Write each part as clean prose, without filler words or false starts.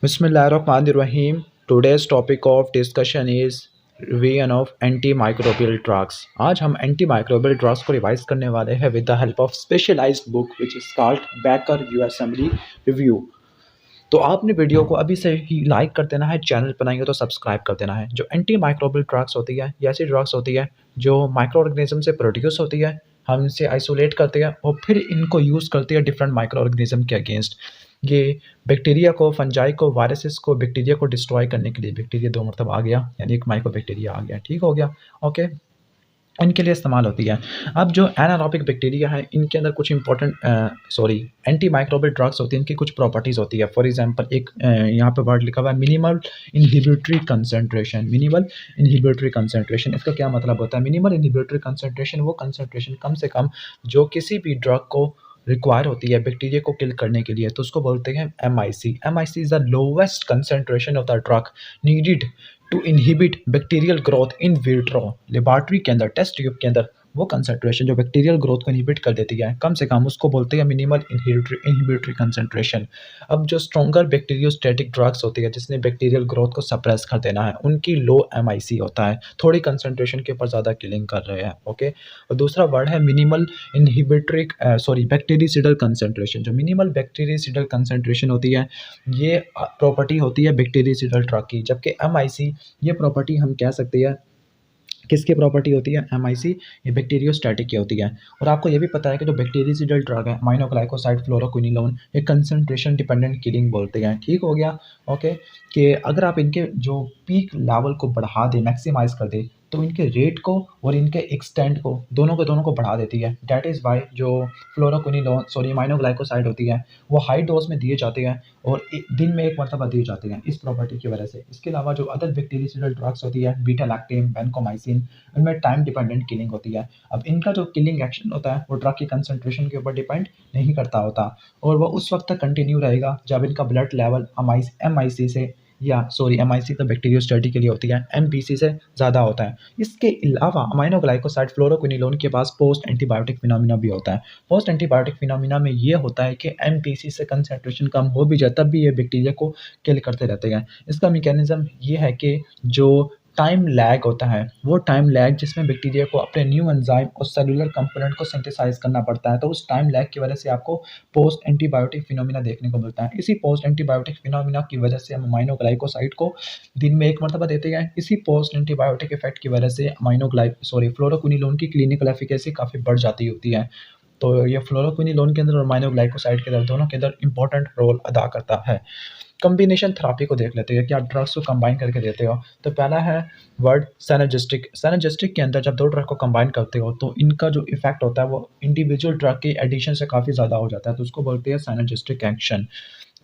Bismillahirrahmanirrahim. Today's topic of discussion is revision of antimicrobial drugs. आज हम antimicrobial drugs को revise करने वाले हैं with the help of specialized book which is called Becker US Assembly Review. तो आपने video को अभी से ही लाइक कर देना है, चैनल पर नहीं हो तो सब्सक्राइब कर देना है। जो एंटी माइक्रोबियल ड्रग्स होती है ये ऐसी ड्रग्स होती है जो माइक्रो ऑर्गेनिज्म से प्रोड्यूस होती है, हम इनसे आइसोलेट करते हैं और फिर इनको यूज़ करते हैं डिफरेंट माइक्रो ऑर्गेनिज्म के अगेंस्ट। ये बैक्टीरिया को, फंजाई को, वायरसेस को, बैक्टीरिया को डिस्ट्रॉय करने के लिए, बैक्टीरिया दो मरतबा आ गया यानी एक माइक्रो बैक्टीरिया आ गया, ठीक हो गया, ओके, इनके लिए इस्तेमाल होती है। अब जो एनारोबिक बैक्टीरिया है इनके अंदर कुछ इंपॉर्टेंट एंटी माइक्रोबियल ड्रग्स होती हैं, इनकी कुछ प्रॉपर्टीज़ होती है। फॉर एग्जांपल एक यहाँ पे वर्ड लिखा हुआ है minimal inhibitory concentration. Minimal inhibitory concentration, इसका क्या मतलब होता है? मिनिमल इनहिबिटरी कंसंट्रेशन वो कंसंट्रेशन कम से कम जो किसी भी ड्रग को रिक्वायर होती है बैक्टीरिया को किल करने के लिए, तो उसको बोलते हैं MIC। MIC is the lowest concentration of the drug needed to inhibit bacterial growth in vitro. Laboratory के अंदर, टेस्ट ट्यूब के अंदर वो कंसंट्रेशन जो बैक्टीरियल ग्रोथ को इनहिबिट कर देती है कम से कम, उसको बोलते हैं मिनिमल इनहिबिटरी कंसंट्रेशन। अब जो स्ट्रॉन्गर बैक्टीरियोस्टैटिक ड्रग्स होती है जिसने बैक्टीरियल ग्रोथ को सप्रेस कर देना है, उनकी लो MIC होता है, थोड़ी कंसंट्रेशन के ऊपर ज़्यादा किलिंग कर रहे हैं, ओके। और दूसरा वर्ड है मिनिमल बैक्टीरियसिडल कंसंट्रेशन। जो मिनिमल बैक्टीरियसिडल कंसंट्रेशन होती है ये प्रॉपर्टी होती है बैक्टीरियसिडल ड्रग की, जबकि MIC ये प्रॉपर्टी हम कह सकते हैं किसकी प्रॉपर्टी होती है? MIC ये बैक्टीरियोस्टैटिक की होती है। और आपको ये भी पता है कि जो बैक्टीरियसिडल ड्रग है अमाइनोग्लाइकोसाइड, फ्लोरोक्विनोलोन, ये कंसंट्रेशन डिपेंडेंट किलिंग बोलते हैं, ठीक हो गया, ओके। कि अगर आप इनके जो पीक लेवल को बढ़ा दें, मैक्सिमाइज कर दें, तो इनके रेट को और इनके एक्सटेंट को दोनों को बढ़ा देती है। दैट इज़ वाई जो अमाइनोग्लाइकोसाइड होती है वो हाई डोज में दिए जाते हैं और दिन में एक मरतबा दिए जाते हैं, इस प्रॉपर्टी की वजह से। इसके अलावा जो अदर बैक्टीरियसिडल ड्रग्स होती है बीटा लैक्टेम, वैनकोमाइसिन, इनमें टाइम डिपेंडेंट किलिंग होती है। अब इनका जो किलिंग एक्शन होता है वो ड्रग की कंसंट्रेशन के ऊपर डिपेंड नहीं करता होता और वो उस वक्त तक कंटिन्यू रहेगा जब इनका ब्लड लेवल MIC से MIC तो बैक्टीरियोस्टैटिक के लिए होती है, MPC से ज़्यादा होता है। इसके अलावा अमाइनोग्लाइकोसाइड, फ्लोरोक्विनोलोन के पास पोस्ट एंटीबायोटिक फिनोमिना भी होता है। पोस्ट एंटीबायोटिक फिनोमिना में ये होता है कि MPC से कंसंट्रेशन कम हो भी जाए तब भी ये बैक्टीरिया को किल करते रहते हैं। इसका मैकेनिज्म ये है कि जो टाइम लैग होता है वो टाइम लैग जिसमें बैक्टीरिया को अपने न्यू एंजाइम और सेलुलर कंपोनेंट को सिंथेसाइज करना पड़ता है, तो उस टाइम लैग की वजह से आपको पोस्ट एंटीबायोटिक फिनोमिना देखने को मिलता है। इसी पोस्ट एंटीबायोटिक फिनोमिना की वजह से हम अमाइनोग्लाइकोसाइड को दिन में एक मरतबा देते हैं। इसी पोस्ट एंटीबायोटिक इफेक्ट की वजह से फ्लोरोक्विनोलोन की क्लिनिकल एफिकेसी काफ़ी बढ़ जाती होती है। तो ये फ्लोरोक्विनोलोन के अंदर और अमाइनोग्लाइकोसाइड के अंदर दोनों के अंदर इंपॉर्टेंट रोल अदा करता है। कॉम्बिनेशन थेरेपी को देख लेते हैं कि आप ड्रग्स को कंबाइन करके देते हो। तो पहला है वर्ड सिनर्जिस्टिक। सिनर्जिस्टिक के अंदर जब दो ड्रग को कंबाइन करते हो तो इनका जो इफेक्ट होता है वो इंडिविजुअल ड्रग के एडिशन से काफ़ी ज़्यादा हो जाता है, तो उसको बोलते हैं सिनर्जिस्टिक एक्शन।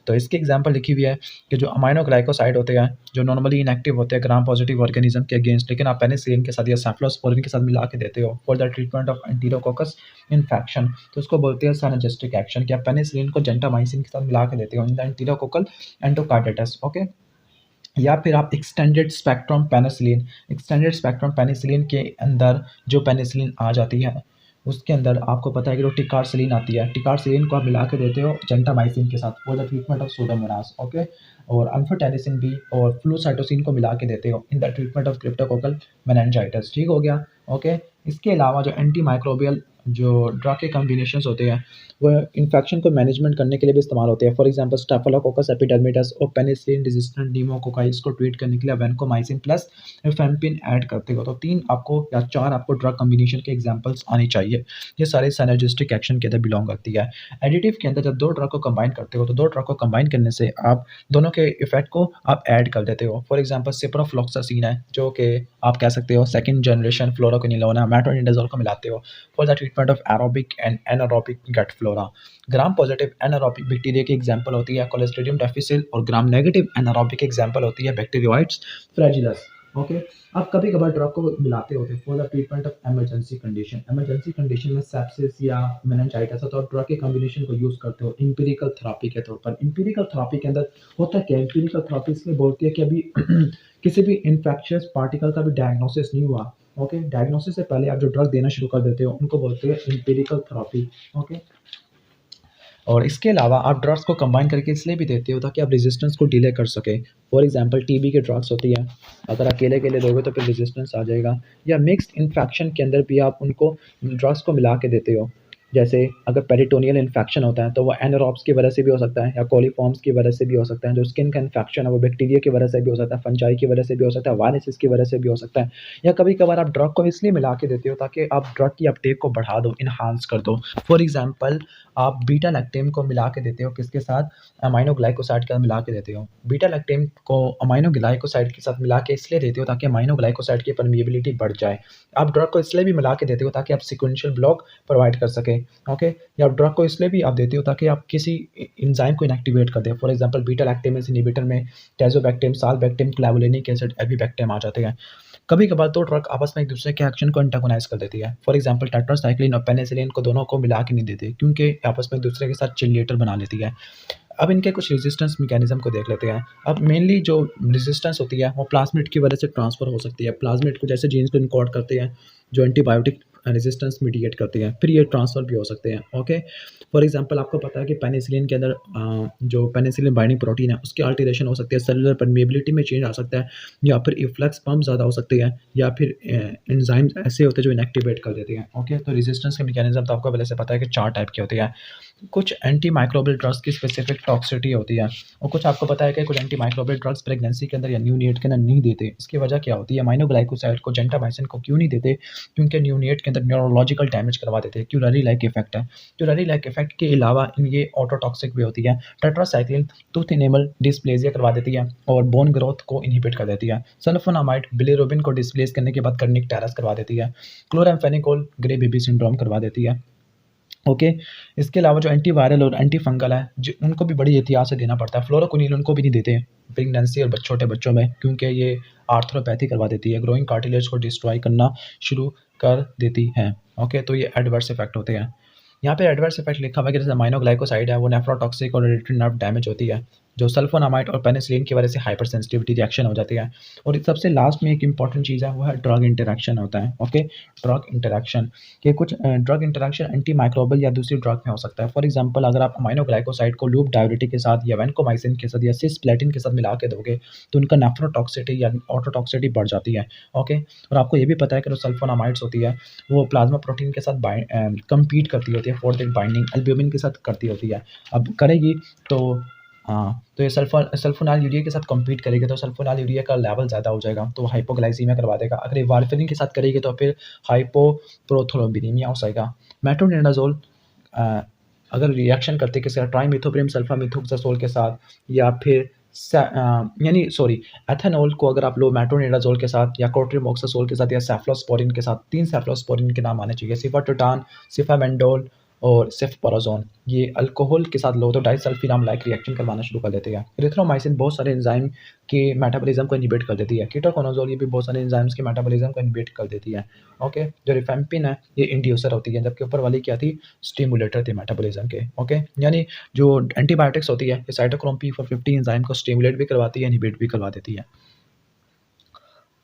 तो इसकी एग्जांपल लिखी हुई है कि जो अमाइनोग्लाइकोसाइड होते हैं जो नॉर्मली इनएक्टिव होते हैं ग्राम पॉजिटिव ऑर्गेनिज्म के अगेंस्ट, लेकिन आप पेनिसिलिन के साथ या सेफलोस्पोरिन के साथ मिला के देते हो for the treatment of enterococcus infection, तो उसको बोलते हैं सिनर्जिस्टिक एक्शन। कि आप पेनिसिलिन को जेंटामाइसिन के साथ मिला के देते हो इन द एंटीरोकोकल एंडोकार्डिटिस, ओके। या फिर आप एक्सटेंडेड स्पेक्ट्रम पेनिसिलिन के अंदर जो पेनिसिलिन आ जाती है उसके अंदर आपको पता है कि जो टिकारसिलिन आती है, टिकारसिलिन को आप मिला के देते हो जेंटामाइसिन के साथ for the treatment of Pseudomonas, okay. और अम्फोटेरिसिन भी और फ्लूसाइटोसिन को मिला के देते हो in the treatment of cryptococcal meningitis, ठीक हो गया, ओके। इसके अलावा जो एंटी माइक्रोबियल जो ड्रग के कॉम्बिनेशंस होते हैं वो इन्फेक्शन को मैनेजमेंट करने के लिए भी इस्तेमाल होते हैं। फॉर एग्जांपल स्टेफिलोकोकस एपिडर्मिस और पेनिसिलिन रेजिस्टेंट निमोकोकाई को ट्रीट करने के लिए वैनकोमाइसिन प्लस रिफेम्पिन ऐड करते हो। तो 3 आपको या 4 आपको ड्रग कॉम्बिनेशन के एग्जांपल्स आनी चाहिए। ये सारे सिनर्जिस्टिक एक्शन के अंदर बिलोंग करती है। एडिटिव के अंदर जब 2 ड्रग को कंबाइन करते हो तो 2 ड्रग को कंबाइन करने से आप दोनों के इफेक्ट को आप ऐड कर देते हो। फॉर एग्जांपल सिप्रोफ्लॉक्सासिन है जो कि आप कह सकते हो सेकंड जनरेशन फ्लोरोक्विनोलोन है, मेट्रोनिडाजोल को मिलाते हो for the treatment of aerobic and anaerobic gut flora. Gram positive anaerobic bacteria की एग्जांपल होती है क्लोस्ट्रिडियम डिफिसिल और ग्राम नेगेटिव एनारोबिक एग्जांपल होती है बैक्टीरियोइड्स फ्रैजिलस, ओके। आप कभी कभार ड्रग को मिलाते होते for the treatment of emergency condition में सेप्सिस या मेनिंजाइटिस तो आप ड्रग के कॉम्बिनेशन को यूज करते हो इंपेरिकल थेरेपी के तौर पर। इंपेरिकल थेरेपी के अंदर होता क्या है? इंपेरिकल थेरेपी इसलिए बोलती है कि अभी किसी भी इन्फेक्शियस पार्टिकल का भी डायग्नोसिस नहीं हुआ, ओके। डायग्नोसिस से पहले आप जो ड्रग देना शुरू कर देते हो उनको बोलते हैं इंपेरिकल थेरेपी, ओके। और इसके अलावा आप ड्रग्स को कंबाइन करके इसलिए भी देते हो ताकि आप रेजिस्टेंस को डिले कर सकें। फॉर एग्जांपल टीबी के ड्रग्स होती है, अगर अकेले-अकेले दोगे तो फिर रेजिस्टेंस आ जाएगा, या मिक्स्ड इन्फेक्शन के अंदर भी आप उनको ड्रग्स को मिला के देते हो। जैसे अगर पेरिटोनियल इन्फेक्शन होता है तो वो एनारोब्स की वजह से भी हो सकता है या कोलीफॉर्म्स की वजह से भी हो सकता है। जो स्किन का इन्फेक्शन है वो बैक्टीरिया की वजह से भी हो सकता है, फंजाई की वजह से भी हो सकता है, वायरसेस की वजह से भी हो सकता है, या कभी-कभार आप ड्रग को इसलिए मिला के देते हो ताकि आप ड्रग की अपटेक को बढ़ा दो, एनहांस कर दो। फॉर एग्जांपल आप बीटा लैक्टेम को मिला के देते हो किसके साथ? अमाइनो ग्लाइकोसाइड के साथ मिला के देते हो। बीटा लैक्टेम को अमाइनो ग्लाइकोसाइड के साथ मिला के इसलिए देते हो ताकि अमाइनो ग्लाइकोसाइड की परमिएबिलिटी बढ़ जाए। आप ड्रग को इसलिए भी मिला के देते हो ताकि आप सीक्वेंशियल ब्लॉक प्रोवाइड कर सकें, ओके? या ड्रग को इसलिए भी आप देते हो ताकि आप किसी एंजाइम को इनएक्टिवेट कर दें। फॉर एग्जांपल बीटा लैक्टेमेस इन्हिबिटर में टैज़ोबैक्टेम, सालबैक्टेम, क्लैवुलिनिक एसिड, एविबैक्टेम आ जाते हैं। कभी-कभार तो ड्रग आपस में एक-दूसरे के एक्शन को एंटागोनाइज़ कर देती है। फॉर एग्जांपल टेट्रासाइक्लिन और पेनिसिलिन को दोनों को मिला के नहीं देते क्योंकि आपस में एक-दूसरे के साथ चिल्लेटर बना लेती है। अब इनके कुछ रेजिस्टेंस मैकेनिज़्म को देख लेते हैं। अब मेनली जो रेजिस्टेंस होती है वो प्लाज़मिड की वजह से ट्रांसफ़र हो सकती है। प्लाज़मिड कुछ ऐसे जीन्स को एन्कोड करते हैं जो एंटीबायोटिक रेजिस्टेंस मीडिएट करती हैं, फिर ये ट्रांसफ़र भी हो सकते हैं, ओके? फॉर एग्जांपल आपको पता है कि पेनिसिलिन के अंदर जो पेनिसिलिन बाइंडिंग प्रोटीन है उसकी अल्टरेशन हो सकती है, सेलुलर परमिएबिलिटी में चेंज आ सकता है, या फिर इफ्लक्स पम्प ज़्यादा हो सकती है, या फिर एंजाइम्स ऐसे होते हैं जो इनएक्टिवेट कर देते हैं, ओके? तो रेजिस्टेंस के मैकेनिज़्म तो आपको पहले से पता है कि 4 टाइप की होती है। कुछ एंटी माइक्रोबियल ड्रग्स की स्पेसिफिक टॉक्सिसिटी होती है, और कुछ आपको पता है कि कुछ एंटी माइक्रोबियल ड्रग्स प्रेगनेंसी के अंदर या न्यूनेट के अंदर नहीं देते। इसकी वजह क्या होती है? अमाइनो ग्लाइकोसाइड को, जेंटामाइसिन को क्यों नहीं देते? क्योंकि न्यूनेट के अंदर न्यूरोलॉजिकल डैमेज करवा देते हैं, क्यूरारी लाइक इफेक्ट है। क्यूरारी लाइक इफेक्ट के अलावा ये ऑटोटॉक्सिक भी होती है। टेट्रासाइक्लिन टूथ एनेमल डिस्प्लेसिया करवा देती है और बोन ग्रोथ को इनहिबिट कर देती है। सल्फोनामाइड बिलिरुबिन को डिस्प्लेस करने के बाद कर्निक टेरस करवा देती है। क्लोराम्फेनिकोल ग्रे बेबी सिंड्रोम करवा देती है, ओके? इसके अलावा जो एंटीवायरल और एंटी फंगल है उनको भी बड़ी एहतियात से देना पड़ता है। फ्लोरोक्विनिल उनको भी नहीं देते प्रेगनेंसी और छोटे बच्चों में क्योंकि ये आर्थ्रोपैथी करवा देती है, ग्रोइंग कार्टिलेज को डिस्ट्रॉय करना शुरू कर देती है, ओके? तो ये एडवर्स इफेक्ट होते हैं। यहाँ पे एडवर्स इफेक्ट लिखा हुआ है कि जैसे अमाइनो ग्लाइकोसाइड है वो नेफ्रोटॉक्सिक और हेरेडिटरी नर्व डैमेज होती है, जो सल्फोनामाइड और पेनिसिलिन की वजह से हाइपर सेंसिटिविटी रिएक्शन हो जाती है। और सबसे लास्ट में एक इंपॉर्टेंट चीज़ है वो है ड्रग इंटरैक्शन होता है, ओके? ड्रग इंटरैक्शन के कुछ ड्रग इंटरैक्शन एंटी माइक्रोबियल या दूसरी ड्रग में हो सकता है। फॉर एग्जांपल अगर आप अमाइनो ग्लाइकोसाइड को लूप डाययूरेटिक के साथ या वैनकोमाइसिन के साथ या सिस्प्लेटिन के साथ मिला के दोगे तो उनका नेफ्रोटॉक्सिसिटी या ऑटोटॉक्सिसिटी बढ़ जाती है, ओके? और आपको ये भी पता है कि जो सल्फोनामाइड्स होती है वो प्लाज्मा प्रोटीन के साथ कम्पीट करती होती है फॉर दैट बाइंडिंग, एल्ब्यूमिन के साथ करती होती है। अब करेगी तो हाँ, तो ये सल्फोनाइल यूरिया के साथ कम्पीट करेगी तो सल्फोनाइल यूरिया का लेवल ज़्यादा हो जाएगा, तो हाइपोग्लाइसीमिया करवा देगा। अगर ये वारफेरिन के साथ करेगी तो फिर हाइपोप्रोथ्रोम्बिनीमिया हो जाएगा। मेट्रोनिडाज़ोल अ, अगर रिएक्शन करते किसी ट्राइमेथोप्रिम सल्फामेथोक्साजोल के साथ, या फिर यानी सॉरी एथेनॉल को अगर आप लो मेट्रोनिडाज़ोल के साथ या कोट्रिमोक्साजोल के साथ या सेफ्लोस्पोरिन के साथ, 3 सेफ्लोस्पोरिन के नाम आने चाहिए, सिफाटोटान, सिफामेंडोल और सेफ्पोराज़ोन। ये अल्कोहल के साथ लो तो डाइसल्फिनाम लाइक रिएक्शन करवाना शुरू कर देते हैं। एरिथ्रोमाइसिन बहुत सारे एंजाइम के मेटाबॉलिज्म को इनहिबिट कर देती है। कीटोकोनाज़ोल ये भी बहुत सारे एंजाइम्स के मेटाबॉलिज्म को इनहिबिट कर देती है, ओके? जो रिफेम्पिन है ये इंड्यूसर होती है, जबकि ऊपर वाली क्या थी? स्टिमुलेटर थी मेटाबॉलिज्म के, ओके? यानी जो एंटीबायोटिक्स होती है ये साइटोक्रोम P450 एंजाइम को स्टिमुलेट भी करवाती है, इनहिबिट भी करवा देती है।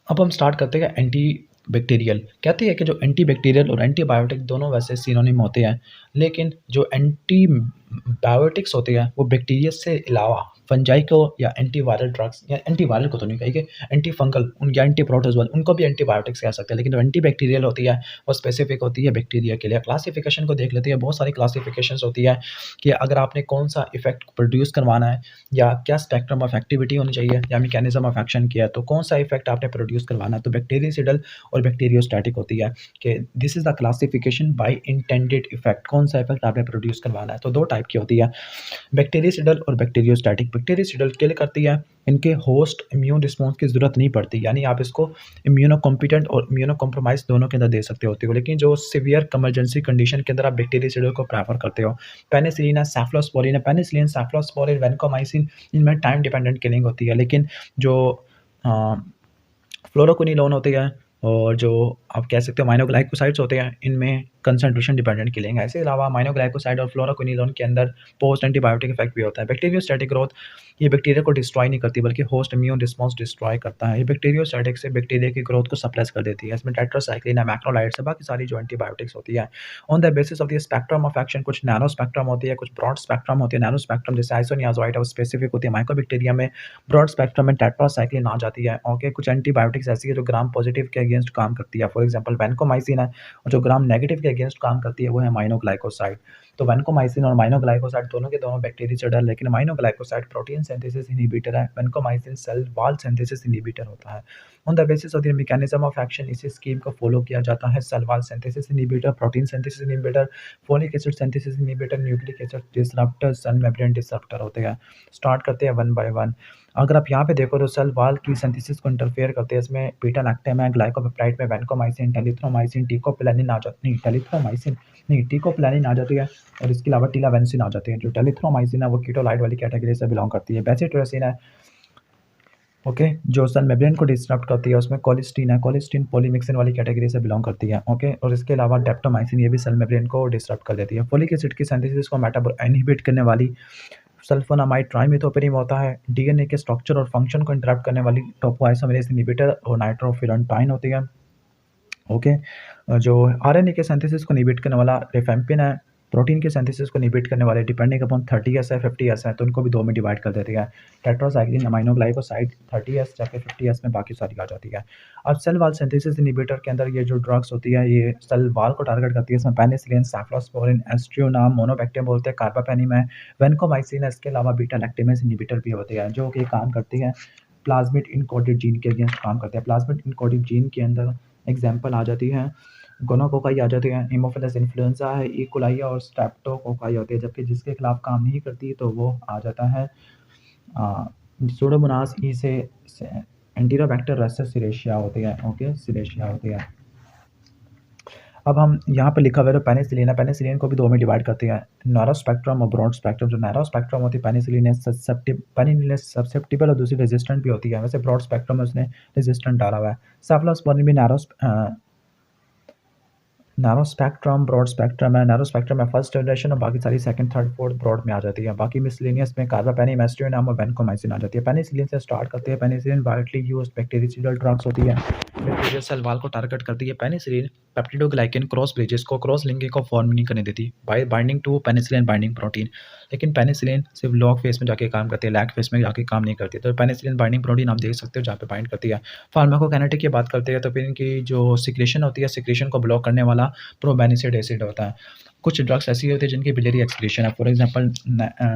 अब हम स्टार्ट करते हैं एंटी बैक्टीरियल। कहते हैं कि जो एंटी बैक्टीरियल और एंटीबायोटिक दोनों वैसे सिनोनिम होते हैं, लेकिन जो एंटी बायोटिक्स होते हैं वो बैक्टीरिया से अलावा फंजाई को या एंटीवायरल ड्रग्स, या एंटीवायरल को तो नहीं कहेंगे, एंटी फंगल उन या एंटी प्रोटोजोअल उनको भी एंटीबायोटिक्स कह सकते हैं, लेकिन जो एंटी बैक्टीरियल होती है वो स्पेसिफिक होती है बैक्टीरिया के लिए। क्लासिफिकेशन को देख लेते हैं, बहुत सारी क्लासिफिकेशंस होती है कि अगर आपने कौन सा इफेक्ट प्रोड्यूस करवाना है या क्या स्पेक्ट्रम ऑफ एक्टिविटी होनी चाहिए या मैकेनिज्म ऑफ एक्शन किया है, तो कौन सा इफेक्ट आपने प्रोड्यूस करवाना है, तो बैक्टीरियसिडल और बैक्टीरियोस्टैटिक होती है कि this is the classification bye intended effect, कौन सा इफेक्ट आपने प्रोड्यूस करवाना है। तो 2 टाइप की होती है, बैक्टीरियसिडल और बैक्टीरियोस्टैटिक। बैक्टीरियसिडल किल करती है, इनके होस्ट इम्यून रिस्पॉन्स की ज़रूरत नहीं पड़ती, यानी आप इसको इम्यूनो कॉम्पिटेंट और इम्यूनो कॉम्प्रोमाइज़ दोनों के अंदर दे सकते होते हो, लेकिन जो सीवियर इमरजेंसी कंडीशन के अंदर आप बैक्टीरियसिडल को प्रेफर करते हो। पेनिसिलिन है, सेफ्लोस्पोरिन है, पेनिसिलिन, सेफ्लोस्पोरिन, वैनकोमाइसिन, इनमें टाइम डिपेंडेंट किलिंग होती है, लेकिन जो फ्लोरोक्विनिलोन होती है और जो आप कह सकते हो अमाइनो ग्लाइकोसाइड्स होते हैं, इनमें कंसंट्रेशन डिपेंडेंट किलिंग है। इसके अलावा अमाइनोग्लाइकोसाइड और फ्लोरोक्विनोलोन के अंदर पोस्ट एंटीबायोटिक इफेक्ट भी होता है। बैक्टीरियोस्टैटिक ग्रोथ, ये बैक्टीरिया को डिस्ट्रॉय नहीं करती बल्कि होस्ट इम्यून रिस्पॉन्स डिस्ट्रॉय करता है। ये बैक्टीरियोस्टैटिक से बैक्टीरिया की ग्रोथ को सप्रेस कर देती है। इसमें टेट्रासाइक्लिन है, मैक्रोलाइड्स है, बाकी सारी जो एंटीबायोटिक्स होती है। On the basis of the spectrum of action, कुछ नैनो स्पेक्ट्रम होती है, कुछ ब्रॉड स्पेक्ट्रम होती है। नैनो स्पेक्ट्रम जैसे आइसोनियाज़ोइड है वो स्पेसिफिक होती है माइकोबैक्टीरिया में, ब्रॉड स्पेक्ट्रम में टेट्रासाइक्लिन आ जाती है। ओके, कुछ एंटीबायोटिक्स ऐसी है जो ग्राम पॉजिटिव के अगेंस्ट काम करती है, फॉर एग्जांपल वैनकोमाइसिन है, और जो ग्राम नेगेटिव के अगेंस्ट काम करती है वो है अमाइनोग्लाइकोसाइड। तो वैनकोमाइसिन और अमाइनोग्लाइकोसाइड दोनों के दोनों बैक्टीरियाइड है, लेकिन अमाइनोग्लाइकोसाइड प्रोटीन सिंथेसिस इनहिबिटर है, vancomycin cell wall synthesis inhibitor होता है। On the basis of the mechanism of action इसी स्कीम को फॉलो किया जाता है। Cell wall synthesis inhibitor, protein synthesis inhibitor, folic acid synthesis inhibitor, nucleic acid disruptor, cell membrane disruptor होते हैं। Start करते हैं वन बाय वन। अगर आप यहाँ पे देखो तो सेल वॉल की सिंथेसिस को इंटरफेयर करते हैं, इसमें बीटा लैक्टम है, ग्लाइकोपेप्टाइड में वैनकोमाइसिन, टेलिथ्रोमाइसिन, टिकोप्लानिन आ जाती नहीं, टेलिथ्रोमाइसिन नहीं, टिकोप्लानिन आ जाती है, और इसके अलावा टिलावेंसिन आ जाती है। जो टेलिथ्रोमाइसिन है वो कीटोलाइड वाली कैटेगरी से बिलोंग करती है। बेसिट्रोसिन है, ओके, जो सेल मेम्ब्रेन को डिस्टर्ब करती है, उसमें कोलिस्टीन है, कोलिस्टीन पॉलीमिक्सिन वाली कैटेगरी से बिलोंग करती है। ओके, और इसके अलावा डेप्टोमाइसिन, ये भी सेल मेम्ब्रेन को डिस्टर्ब कर देती है। फोलिक एसिड की सिंथेसिस को इनहिबिट करने वाली सल्फोनामाइड ट्राइमेथोपेरिम होता है। डीएनए के स्ट्रक्चर और फंक्शन को इंटरप्ट करने वाली टोपोआइसोमेरेज इनहिबिटर और नाइट्रोफिरंटाइन होती है। ओके, जो आरएनए के सिंथेसिस को इनहिबिट करने वाला रिफेम्पिन है। प्रोटीन के सिंथेसिस को इनहिबिट करने वाले डिपेंडिंग अपॉन 30S है, 50S है, तो उनको भी दो में डिवाइड कर देती है। टेट्रासाइक्लिन, अमाइनोग्लाइकोसाइड 30S जाके 50S में बाकी सारी आ जाती है। अब सेल वाल सिंथेसिस इनहिबिटर के अंदर ये जो ड्रग्स होती है ये सेल वाल को टारगेट करती है। इसमें पेनिसिलिन, सेफ्लोस्पोरिन, एस्ट्रियोनाम, मोनोबैक्टीरियम बोलते हैं, कार्बापेनिम है, वैनकोमाइसिन है, इसके अलावा बीटा लैक्टेमेस इनहिबिटर भी होती है जो कि काम करती है प्लाज्मिड इनकोडेड जीन के अगेंस्ट काम करते हैं। प्लाज्मिड इनकोडेड जीन के अंदर एग्जाम्पल आ जाती है गोनोकोकाई आ जाती है, हीमोफिलस इन्फ्लुएंजा है, ई कोलाई और स्ट्रेप्टोकोकाई होती है, जबकि जिसके खिलाफ काम नहीं करती तो वो आ जाता है सूडोमोनास ई से एंटीरोबैक्टर रसेस सिरेशिया होती है। ओके, सिरेशिया होती है। अब हम यहाँ पे लिखा हुआ है तो पेनिसिलिन है, पेनिसिलिन को भी दो में डिवाइड करते हैं, नैरो स्पेक्ट्रम और ब्रॉड स्पेक्ट्रम। जो नैरो स्पेक्ट्रम होती है पेनिसिलिन पेनिसिलिन ससेप्टिबल और दूसरी रेजिस्टेंट भी होती है। वैसे ब्रॉड स्पेक्ट्रम में उसने रेजिस्टेंट डाला हुआ है। सेफ्लोस्पोरिन भी नैरो स्पेक्ट्रम, ब्रॉड स्पेक्ट्रम है। नैरो स्पेक्ट्रम में फर्स्ट जनरेशन और बाकी सारी सेकंड, थर्ड, फोर्थ ब्रॉड में आ जाती है। बाकी मिसलेनियस में कार्बापेनिम, एस्ट्रियोनाम और वैनकोमाइसिन आ जाती है। पेनिसिलिन से स्टार्ट करते हैं। Penicillin widely used bactericidal drugs होती है, बैक्टीरियल सेल वॉल को टारगेट करती है। पेनिसिलिन पेप्टिडोग्लाइकन क्रॉस ब्रिजेस को, क्रॉस लिंकिंग को फॉर्म नहीं करने देती by binding to penicillin binding protein. लेकिन पेनिसिलिन सिर्फ लॉग फेस में जाके काम करती है, लैग फेस में जाके काम नहीं करती। तो पेनिसिलिन बाइंडिंग प्रोटीन आप देख सकते हो जहाँ पे बाइंड करती है। फार्माकोकाइनेटिक की बात करते हैं तो फिर इनकी जो सिक्रेशन होती है, सिक्रेशन को ब्लॉक करने वाला प्रोबेनिसिड एसिड होता है। कुछ ड्रग्स ऐसी होती है जिनकी बिलियरी एक्सक्रीशन है, फॉर एग्जांपल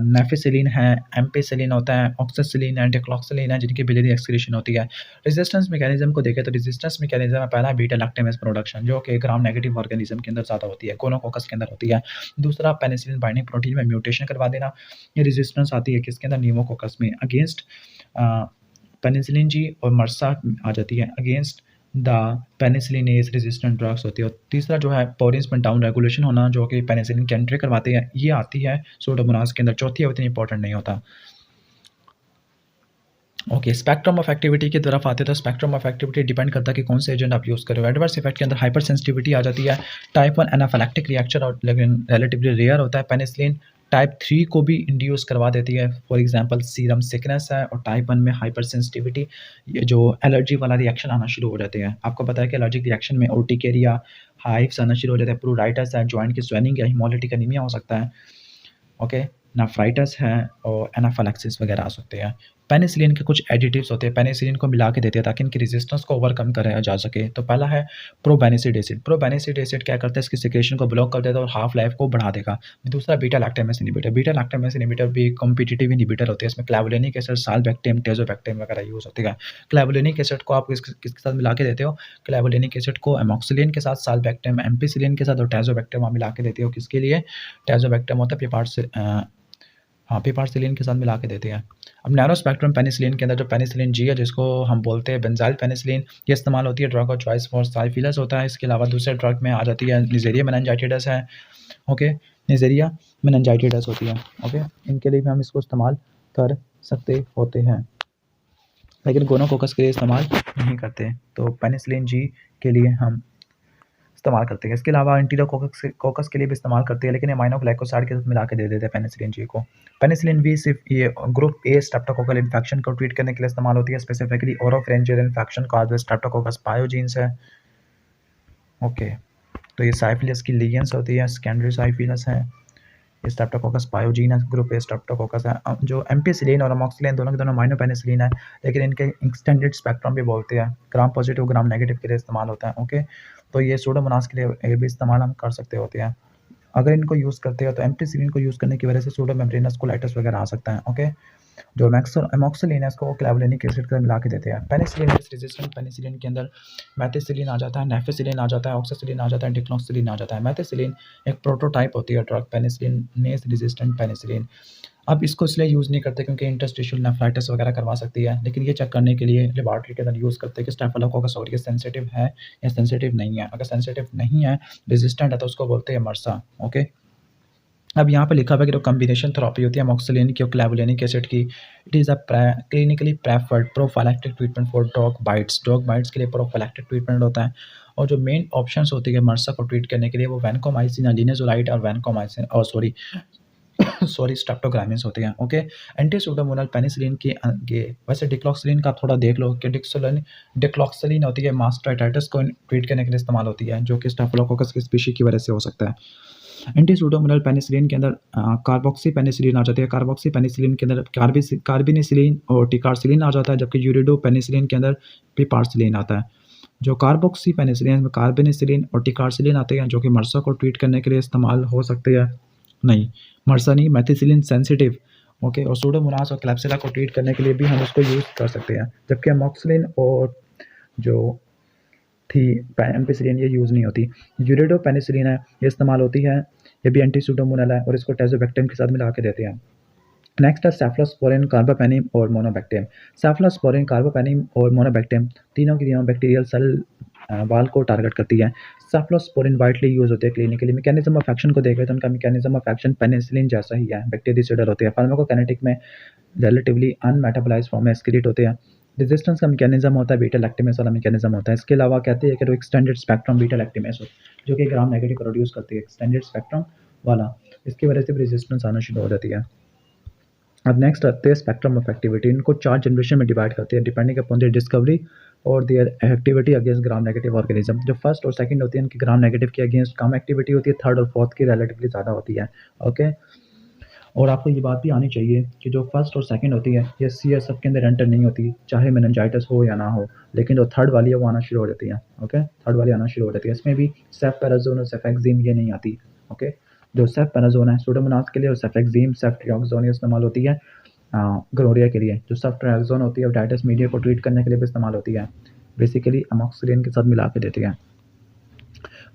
नेफिसिलिन है, एम्पेसिलिन होता है, ऑक्सासिलिन है, डिक्लॉक्सिलिन है, जिनकी बिलियरी एक्सक्रीशन होती है। रेजिस्टेंस मैकेनिज्म को देखें तो रेजिस्टेंस मैकेनिज्म में पहला बीटा लैक्टेमेस प्रोडक्शन जो कि ग्राम नेगेटिव ऑर्गेनिज्म के अंदर ज़्यादा होती है, गोनोकोकस के अंदर होती है। दूसरा पेनिसिलिन बाइंडिंग प्रोटीन में म्यूटेशन करवा देना, ये रेजिस्टेंस आती है किसके अंदर, न्यूमोकोकस में, अगेंस्ट पेनिसिलिन जी, और मर्सा आ जाती है against the penicillinase resistant drugs होती है। और तीसरा जो है पोरेंस में डाउन रेगुलेशन होना जो कि पेनिसिलिन की एंट्री करवाते हैं, ये आती है सूडोमोनास के अंदर। चौथी है उतनी इंपॉर्टेंट नहीं होता। ओके, स्पेक्ट्रम ऑफ एक्टिविटी की तरफ आते हैं तो स्पेक्ट्रम ऑफ एक्टिविटी डिपेंड करता है कि कौन से एजेंट आप यूज़ कर रहे हो। एडवर्स इफेक्ट के अंदर हाइपर सेंसिटिविटी आ जाती है, टाइप 1 एनाफिलैक्टिक रिएक्शन और लेकिन रिलेटिवली रेयर होता है। पेनिसिलिन टाइप 3 को भी इंड्यूस करवा देती है, फॉर एग्जांपल सीरम सिकनेस है। और टाइप 1 में हाइपर सेंसिटिविटी, ये जो एलर्जी वाला रिएक्शन आना शुरू हो जाते हैं। आपको पता है कि एलर्जिक रिएक्शन में ओर्टिकेरिया, हाइव्स आना शुरू हो जाते हैं, प्लूराइटिस है, जॉइंट की स्वेलिंग है, हिमोलिटिक एनीमिया हो सकता है। ओके, नेफ्राइटिस है और एनाफिलैक्सिस वगैरह आ सकते हैं। पेनिसिलिन के कुछ एडिटिव्स होते हैं, पेनिसिलिन को मिला के देते हैं ताकि इनकी रेजिस्टेंस को ओवरकम कराया जा सके। तो पहला है प्रोबेनिसिड एसिड। प्रोबेनिसिड एसिड क्या करता है, इसकी सिक्रेशन को ब्लॉक कर देता है और हाफ लाइफ को बढ़ा देगा। दूसरा बीटा लैक्टेमेस इनहिबिटर। बीटा लैक्टेमेस इनहिबिटर भी कॉम्पिटिटिव इनहिबिटर होते हैं, इसमें क्लैवुलिनिक एसिड, साल्बैक्टेम, टेजोबैक्टेम वगैरह यूज़ होती है। क्लैवुलिनिक एसिड को आप किसके साथ मिला के देते हो, क्लैवुलिनिक एसिड को एमोक्सिलिन के साथ, साल्बैक्टेम एम्पिसिलिन के साथ और टेजोबैक्टेम आप मिला के देते हो। किसके लिए, टेजोबैक्टेम होता है पिपारसिलिन के साथ मिला के देते हैं। अब नैरो स्पेक्ट्रम पेनिसिलिन के अंदर जो पेनिसिलिन जी है, जिसको हम बोलते हैं बेंजाइल पेनिसिलिन, ये इस्तेमाल होती है ड्रग ऑफ चॉइस फॉर साइफिलस होता है। इसके अलावा दूसरे ड्रग में आ जाती है निजेरिया मेनिंजाइटिस है। ओके, निजेरिया मेनिंजाइटिस होती है। ओके, इनके लिए भी हम इसको इस्तेमाल कर सकते होते हैं, लेकिन गोनोकोकस के लिए इस्तेमाल नहीं करते। तो पेनिसिलिन जी के लिए हम इस्तेमाल करती है। इसके अलावा एंटीरोकोकस के लिए भी इस्तेमाल करती है, लेकिन अमाइनोग्लाइकोसाइड के साथ मिला के दे देते हैं पेनिसिलिन जी को। पेनिसिलिन भी सिर्फ ये ग्रुप ए स्ट्रेप्टोकोकल इन्फेक्शन को ट्रीट करने के लिए इस्तेमाल होती है, specifically oropharyngeal infection caused by streptococcus पायोजीन्स है। ओके, तो ये साइफिलिस की लीजेंस होती है, सेकेंडरी साइफिलिस है, ये स्ट्रेप्टोकोकस पायोजीनस ग्रुप ए स्ट्रेप्टोकोकस है। जो एम्पिसिलिन और अमोक्सिलिन दोनों के दोनों माइनो पेनिसिलिन है, लेकिन इनके एक्सटेंडेड स्पेक्ट्रम भी बोलते हैं, ग्राम पॉजिटिव ग्राम नेगेटिव के लिए इस्तेमाल होता है। ओके, तो ये सूडोमोनास के लिए भी इस्तेमाल हम कर सकते होते हैं। अगर इनको यूज़ करते हैं तो एम्पिसिलिन को यूज़ करने की वजह से सूडोमेम्ब्रेनस कोलाइटिस वगैरह आ सकता है। ओके, जो अमोक्सिलिन है इसको क्लेवुलिनिक एसिड के साथ मिला के देते हैं। पेनिसिलिन रेजिस्टेंट पेनिसिलिन के अंदर मेथिसिलिन आ जाता है, नेफिसिलिन आ जाता है, ऑक्सासिलिन आ जाता है, डिक्लोक्सिलिन आ जाता है। मेथिसिलिन एक प्रोटोटाइप होती है ड्रग पेनिसिलिन रेजिस्टेंट पेनिसिलिन। अब इसको इसलिए यूज़ नहीं करते क्योंकि इंटरस्टिशियल नेफ्राइटिस वगैरह करवा सकती है, लेकिन ये चेक करने के लिए लेबॉरेटरी के अंदर यूज़ करते हैं कि स्टेफिलोकोकस ऑरियस सेंसिटिव है या सेंसिटिव नहीं है। अगर सेंसिटिव नहीं है, रेजिस्टेंट है, तो उसको बोलते हैं मर्सा। ओके, अब यहाँ पे लिखा हुआ है कि जो कॉम्बिनेशन थेरेपी होती है अमोक्सिलिन की और क्लेवुलिनिक एसिड की, it is a clinically preferred prophylactic treatment for dog bytes. Dog bytes के लिए प्रोफाइलैक्टिक ट्रीटमेंट होता है, और जो मेन ऑप्शंस होती है मर्सा को ट्रीट करने के लिए वो वैनकोमाइसिन, लिनेज़ोलाइड और वैनकोमाइसिन और सॉरी स्ट्रेप्टोग्रामिन्स होते हैं। ओके, एंटी सूडोमोनल पेनिसिलिन की वैसे डिक्लोक्सिलिन का थोड़ा देख लो कि डिक्लोक्सिलिन होती है मास्टाइटिस को ट्रीट करने के लिए इस्तेमाल होती है, जो कि स्टेफिलोकोकस की स्पीशी की वजह से हो सकता है। एंटी सूडोमोनल पेनिसिलिन के अंदर कार्बोक्सी पेनिसिलिन आ जाती है। कार्बोक्सी पेनिसिलिन के अंदर कार्बिनिसिलिन और टिकारसिलिन आ जाता है, जबकि यूरिडो पेनिसिलिन के अंदर पिपारसिलिन आता है। जो कार्बोक्सी पेनिसिलिन में कार्बिनिसिलिन और टिकारसिलिन आते हैं, जो कि मर्सा को ट्रीट करने के लिए इस्तेमाल हो सकते हैं। नहीं, मर्सा नहीं, मेथिसिलिन सेंसिटिव। ओके, और सूडोमोनास और क्लैप्सिला को ट्रीट करने के लिए भी हम उसको यूज़ कर सकते हैं, जबकि अमोक्सिलिन और जो थी एम्पिसिलिन ये यूज़ नहीं होती। यूरिडो पेनिसिलिन है, ये इस्तेमाल होती है, ये भी एंटी सूडोमोनल है और इसको टेजोबैक्टीम के साथ मिला के देते हैं। नेक्स्ट है सेफ्लोस्पोरिन, कार्बापेनिम और मोनोबैक्टीम। सेफ्लोस्पोरिन, कार्बापेनिम और मोनोबैक्टीम तीनों की तीनों बैक्टीरियल सेल वाल को टारगेट करती है। सेफ्लोस्पोरिन वाइडली यूज होती है क्लिनिकली। मैकेनिज्म ऑफ एक्शन को देखें तो उनका मैकेनिज्म ऑफ एक्शन पेनिसिलिन जैसा ही है, बैक्टीरियाइड होती है। फार्माकोकाइनेटिक में रिलेटिवली अनमेटाबोलाइज्ड फॉर्म में एक्सक्रीट होते हैं। रेजिस्टेंस का मैकेनिज्म होता है बीटा लैक्टिमेस वाला मैकेनिज्म होता है। इसके अलावा कहते हैं कि जो एक्सटेंडेड स्पेक्ट्रम बीटा लैक्टिमेस जो कि ग्राम नेगेटिव प्रोड्यूस करती है, एक्सटेंडेड स्पेक्ट्रम वाला, इसकी वजह से भी रेजिस्टेंस आना शुरू हो जाती है। अब नेक्स्ट आते हैं स्पेक्ट्रम ऑफ एक्टिविटी। इनको 4 जनरेशन में डिवाइड करते हैं डिपेंडिंग अपॉन देयर डिस्कवरी और there activity against gram negative organism. जो फर्स्ट और सेकंड होती है इनकी ग्राम नेगेटिव के अगेंस्ट कम एक्टिविटी होती है, थर्ड और फोर्थ की रिलेटिवली ज़्यादा होती है। ओके, और आपको ये बात भी आनी चाहिए कि जो फर्स्ट और सेकंड होती है ये CSF के अंदर एंटर नहीं होती, चाहे मेनिंजाइटिस हो या ना हो, लेकिन जो थर्ड वाली है वो आना शुरू हो जाती है। ओके, थर्ड वाली आना शुरू हो जाती है। इसमें भी सेफपेराजोन और सेफेक्सिम ये नहीं आती। ओके, जो सेफपेराजोन है सूडोमोनास के लिए और सेफेक्सिम सेफ्ट्रियाक्सोन इस्तेमाल होती है गोनोरिया के लिए। जो सेफ्ट्रियाक्सोन होती है डायटिस मीडिया को ट्रीट करने के लिए भी इस्तेमाल होती है, बेसिकली अमोक्सिलिन के साथ मिला के देती है।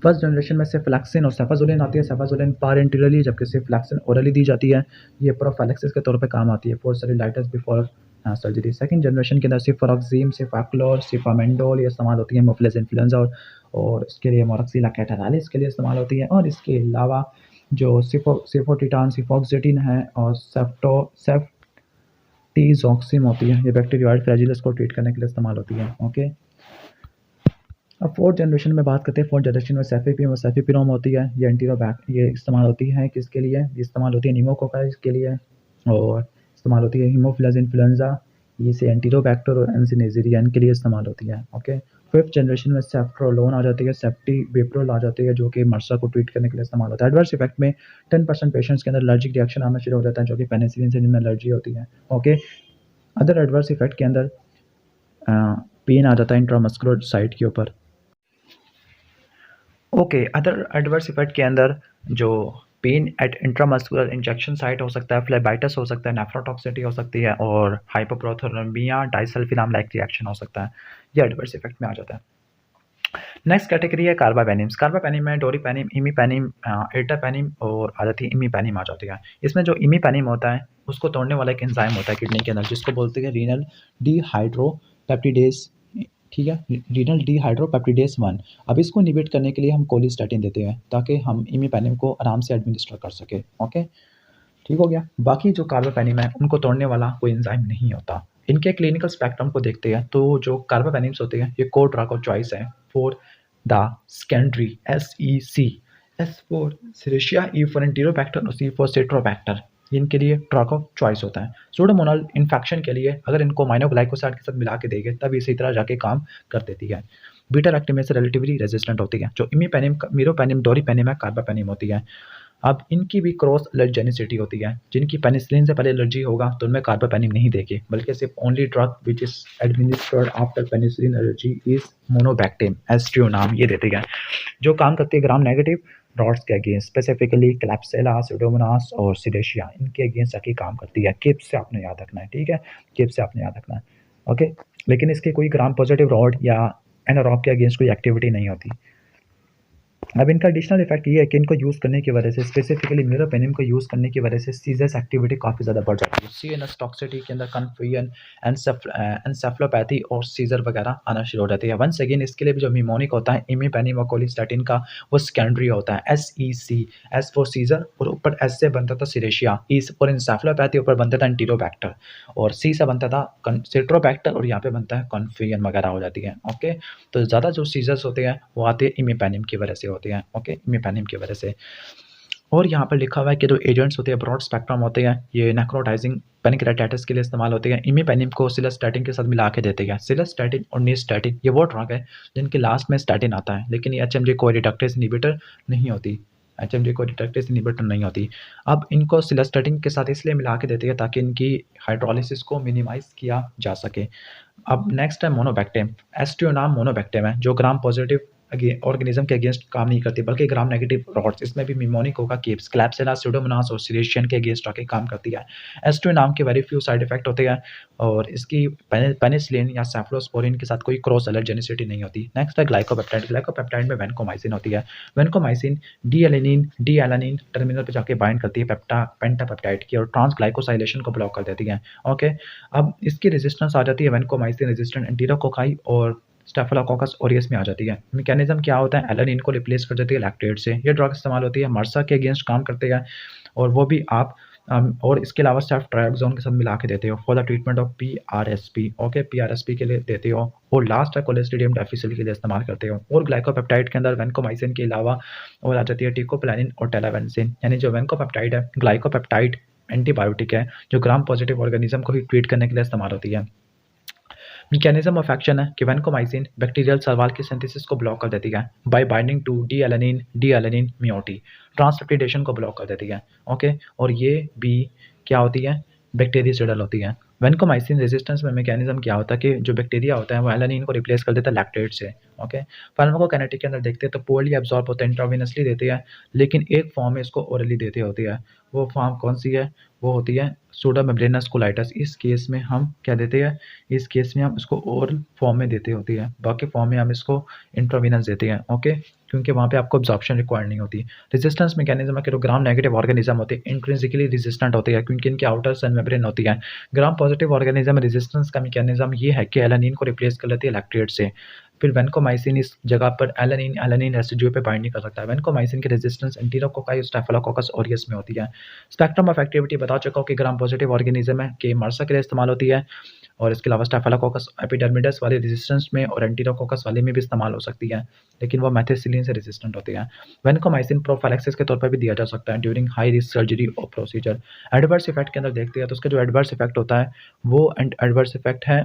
फर्स्ट जनरेशन में सेफ्लैक्सिन और सेफाजोलिन आती है। सेफाजोलिन पारेंटरली जबकि सेफ्लैक्सिन ओरली दी जाती है। ये प्रोफाइलेक्सिस के तौर पे काम आती है for cellulitis before surgery. Second generation के अंदर सिफोरॉक्सीम, सिफाक्लोर, सिफामेंडोल ये इस्तेमाल होती है मोफिलस इन्फ्लुएंजा और इसके लिए मोरक्सिला कैटारालिस के लिए इस्तेमाल होती है। और इसके अलावा जो सिफोटिटान, सिफोक्सेटिन है और सेफ्टीजॉक्सिम होती है, ये बैक्टीरियोइड फ्लैजिलस को ट्रीट करने के लिए इस्तेमाल होती है। ओके, अब फोर्थ जनरेशन में बात करते हैं। फोर्थ जनरेशन में सेफीपीम और सेफीपिरोम होती है। ये ये इस्तेमाल होती है किसके लिए? ये इस्तेमाल होती है निमोकोकाइस के लिए और इस्तेमाल होती है हीमोफिलस इन्फ्लुएंजा, ये से एंटीरोबैक्टर और एंसिनेजिरियन के लिए इस्तेमाल होती है। ओके, फिफ्थ जनरेशन में सेफ्ट्रोलोन आ जाती है, सेफ्टीबिप्रोल आ जाती है, जो कि मर्सा को ट्रीट करने के लिए इस्तेमाल होता है। एडवर्स इफेक्ट में 10% पेशेंट्स के अंदर एलर्जिक रिएक्शन आना शुरू हो जाता है, जो कि पेनिसिलिन से जिनमें एलर्जी होती है। ओके, अदर एडवर्स इफेक्ट के अंदर पेन आ जाता है इंट्रामस्कुलर साइट के ऊपर। ओके, अदर एडवर्स इफेक्ट के अंदर जो pen eight intramuscular injection site हो सकता है, फ्लेबाइटिस हो सकता है, नेफ्रोटॉक्सिटी हो सकती है और हाइपोप्रोथर्मिया डाइसल्फिनाम लाइक रिएक्शन हो सकता है। ये एडवर्स इफेक्ट में आ जाता है। नेक्स्ट कैटेगरी है कार्बापेनिम्स। कार्बापेनिम में डोरीपेनिम, इमीपेनिम, एर्टापेनिम और आ जाती है इमीपेनिम आ जाती है। इसमें जो इमीपेनिम होता है उसको तोड़ने वाला एक एंजाइम होता है किडनी के अंदर, जिसको बोलते हैं रीनल डिहाइड्रोपेप्टिडेज। ठीक है, रीनल डिहाइड्रोपेप्टिडेज 1। अब इसको इनहिबिट करने के लिए हम कोलिस्टेटिन देते हैं ताकि हम इमीपेनिम को आराम से एडमिनिस्टर कर सके। ओके, ठीक हो गया। बाकी जो कार्बापेनिम है उनको तोड़ने वाला कोई एंजाइम नहीं होता। इनके क्लिनिकल स्पेक्ट्रम को देखते हैं तो जो कार्बापेनिम्स होते हैं ये कोर ड्रग ऑफ चॉइस है for the secondary SEC, S for serratia, E for enterobacter और C फॉर सिट्रोबैक्टर, इनके लिए ड्रग ऑफ चॉइस होता है। सूडोमोनाल इन्फेक्शन के लिए अगर इनको माइनोग्लाइकोसाइड के साथ मिला के देंगे तब इसी तरह जाके काम कर देती है। बीटा लैक्टम में से रिलेटिवली रेजिस्टेंट होती है। जो इमीपेनिम, मीरोपेनिम, डोरीपेनिम है, कार्बापेनिम होती है। अब इनकी भी क्रॉस एलर्जेनिसिटी होती है। जिनकी पेनिसिलिन से पहले एलर्जी होगा तो उनमें कार्बापेनिम नहीं देंगे, बल्कि सिर्फ only drug which is administered after penicillin allergy is monobactam, aztreonam नाम ये देते हैं। जो काम करती है ग्राम नेगेटिव रॉड्स के अगेंस्ट, स्पेसिफिकली क्लैप्सिला, स्यूडोमोनास और सिडेशिया, इनके अगेंस्ट जाके काम करती है। किप से आपने याद रखना है, ठीक है, किप से आपने याद रखना है, ओके। लेकिन इसके कोई ग्राम पॉजिटिव रॉड या एनारॉब के अगेंस्ट कोई एक्टिविटी नहीं होती। अब इनका एडिशनल इफेक्ट ये है कि इनको यूज़ करने की वजह से, स्पेसिफिकली मीरोपेनिम को यूज़ करने की वजह से सीजर्स एक्टिविटी काफ़ी ज़्यादा बढ़ जाती है। CNS टॉक्सिटी के अंदर कन्फ्यूजन, एनसेफलोपैथी और सीजर वगैरह आना शुरू हो जाती है। वंस अगेन इसके लिए भी जो निमोनिक होता है इमीपेनिम और कोलिस्टेटिन का, वो सेकेंडरी होता है। SEC, S फॉर सीजर और ऊपर S से बनता था सिरेशिया, E फॉर एनसेफलोपैथी ऊपर बनता था एंटीरोबैक्टर और C से बनता था सिट्रोबैक्टर और यहाँ पे बनता है कन्फ्यूजन वगैरह हो जाती है, ओके। तो ज़्यादा जो सीजर्स होते हैं वो आते हैं इमीपेनिम की वजह से होते हैं, ओके, इमीपेनिम की वजह से। और यहाँ पर लिखा हुआ है कि जो एजेंट्स होते हैं ब्रॉड स्पेक्ट्रम होते हैं, ये नेक्रोटाइजिंग पैनक्रेटाइटिस के लिए इस्तेमाल होते हैं। इमीपेनिम को सिलेस्टैटिन के साथ मिला के देते हैं। सिलेस्टैटिन और नीस्टैटिन ये वो ड्रग है जिनके लास्ट में स्टैटिन आता है, लेकिन ये HMG कोरिडक्टेस इनहिबिटर नहीं होती, HMG कोरिडक्टेस इनहिबिटर नहीं होती। अब इनको सिलेस्टैटिन के साथ इसलिए मिला के देते हैं ताकि इनकी हाइड्रोलिसिस को मिनिमाइज किया जा सके। अब नेक्स्ट है मोनोबैक्टेम। एस्ट्रियो नाम मोनोबैक्टेम है, जो ग्राम पॉजिटिव ऑर्गेनिज्म के अगेंस्ट काम नहीं करती, बल्कि ग्राम नेगेटिव रॉड्स, इसमें भी निमोनिक होगा, केप्स, क्लैप्सिला, स्यूडोमोनास और सीरेशियन के अगेंस्ट आके काम करती है। एस्ट्रियो नाम के वेरी फ्यू साइड इफेक्ट होते हैं और इसकी पेनिसिलिन या सेफ्लोस्पोरिन के साथ कोई क्रॉस एलर्जेनिसिटी नहीं होती। नेक्स्ट है ग्लाइकोपेप्टाइड। ग्लाइकोपेप्टाइड में वेनकोमाइसिन होती है। वेनकोमाइसिन डी एलानिन टर्मिनल पे जाके बाइंड करती है पेंटापेप्टाइड की और ट्रांसग्लाइकोसाइलेशन को ब्लॉक कर देती है, ओके। अब इसकी रेजिस्टेंस आ जाती है वेनकोमाइसिन रेजिस्टेंट एंटीरोकोकाई और स्टेफिलोकोकस ऑरियस में आ जाती है। मैकेनिज्म क्या होता है, एलानिन को रिप्लेस कर देती है लैक्टेट से। ये ड्रग इस्तेमाल होती है मर्सा के अगेंस्ट काम करते हैं और वो भी आप और इसके अलावा सेफ ट्राइब्जोन के साथ मिला के देते हो for the treatment of PRSP, okay, PRSP के लिए देते हो। और लास्ट है कोलेस्ट्रीडियम डेफिसिल के लिए इस्तेमाल करते हो। और ग्लाइकोपेप्टाइड के अंदर वेनकोमाइसिन के अलावा और आ जाती है टिकोप्लानिन और टेलावेंसिन। यानी जो वेनकोपेप्टाइड है, ग्लाइकोपेप्टाइड एंटीबायोटिक है जो ग्राम पॉजिटिव ऑर्गेनिज्म को ही ट्रीट करने के लिए इस्तेमाल होती है। मैकेनिज्म ऑफ एक्शन है कि वेनकोमाइसिन बैक्टीरियल सर्वाइवल की सिंथेसिस को ब्लॉक कर देती है by binding to D alanine moiety, transpeptidation को ब्लॉक कर देती है, ओके। और ये भी क्या होती है, बैक्टीरियासाइडल होती है। वेनकोमाइसिन रेजिस्टेंस में मैकेनिज्म क्या होता है कि जो बैक्टीरिया होता है वो एलानिन को रिप्लेस कर देता है लैक्टेट से, ओके। फार्माकोकाइनेटिक के अंदर देखते हैं तो पोरली एब्जॉर्ब होता है, इंट्रावेनसली देते हैं, लेकिन एक फॉर्म में इसको ओरली देते होती है। वो फॉर्म कौन सी है, वो होती है सूडोमेम्ब्रेनस कोलाइटस। इस केस में हम क्या देते हैं, इस केस में हम इसको ओरल फॉर्म में देते होती है, बाकी फॉर्म में हम इसको इंट्रावेनस देते हैं, ओके, क्योंकि वहाँ पे आपको एब्जॉर्प्शन रिक्वायर्ड नहीं होती। रेजिस्टेंस मैकेनिज्म है कि जो ग्राम नेगेटिव ऑर्गेनिज्म होते हैं इंट्रिंसिकली रेजिस्टेंट होते हैं क्योंकि इनकी आउटर सेल मेम्ब्रेन होती है। ग्राम पॉजिटिव ऑर्गेनिज्म में रेजिस्टेंस का मैकेनिज्म ये है कि एलानिन को रिप्लेस कर लेती है लैक्टेट से। फिर वेनकोमाइसिन इस जगह पर एलानिन रेसिड्यू पे बाइंड नहीं कर सकता। वेनकोमाइसिन की रेजिस्टेंस एंटीरोकोकाई स्टेफिलोकोकस ऑरियस में होती है। स्पेक्ट्रम ऑफ एक्टिविटी बता चुका हूँ कि ग्राम पॉजिटिव ऑर्गेनिज्म है कि मर्सा के लिए इस्तेमाल होती है और इसके अलावा स्टेफिलोकोकस एपिडर्मिडस वाले रेजिस्टेंस में और एंटीरोकोकस वाले में भी इस्तेमाल हो सकती है, लेकिन वो मेथिसिलिन से रेजिस्टेंट होती है। वेनकोमाइसिन प्रोफाइलैक्सिस के तौर पर भी दिया जा सकता है ड्यूरिंग हाई रिस्क सर्जरी और प्रोसीजर। एडवर्स इफेक्ट के अंदर देखते हैं तो उसका जो एडवर्स इफेक्ट होता है वो एडवर्स इफेक्ट है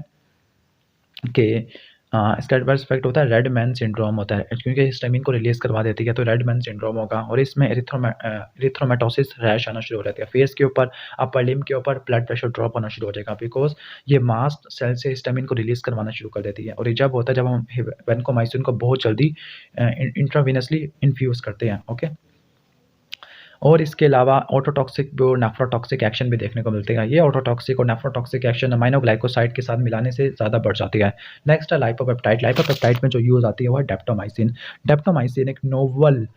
कि इसका एडवर्स इफेक्ट होता है रेड मैन सिंड्रोम होता है, क्योंकि हिस्टामिन को रिलीज करवा देती है तो रेड मैन सिंड्रोम होगा और इसमें एरिथ्रोमेटोसिस रैश आना शुरू हो जाती है फेस के ऊपर, अपर लिम्ब के ऊपर ब्लड प्रेशर ड्रॉप होना शुरू हो जाएगा बिकॉज ये मास्ट सेल से हिस्टामिन को रिलीज करवाना शुरू कर देती है। और ये जब होता है जब हम वेनकोमाइसिन को बहुत जल्दी इंट्रावेनसली इन्फ्यूज करते हैं, ओके। और इसके अलावा ऑटोटॉक्सिक और नेफ्रोटॉक्सिक एक्शन भी देखने को मिलते हैं। ये ऑटोटॉक्सिक और नेफ्रोटॉक्सिक एक्शन अमाइनोग्लाइकोसाइड के साथ मिलाने से ज़्यादा बढ़ जाती है। नेक्स्ट है लाइपोपेप्टाइड। लाइपोपेप्टाइड में जो यूज़ आती है वो है डेप्टोमाइसिन। डेप्टोमाइसिन एक नोवेल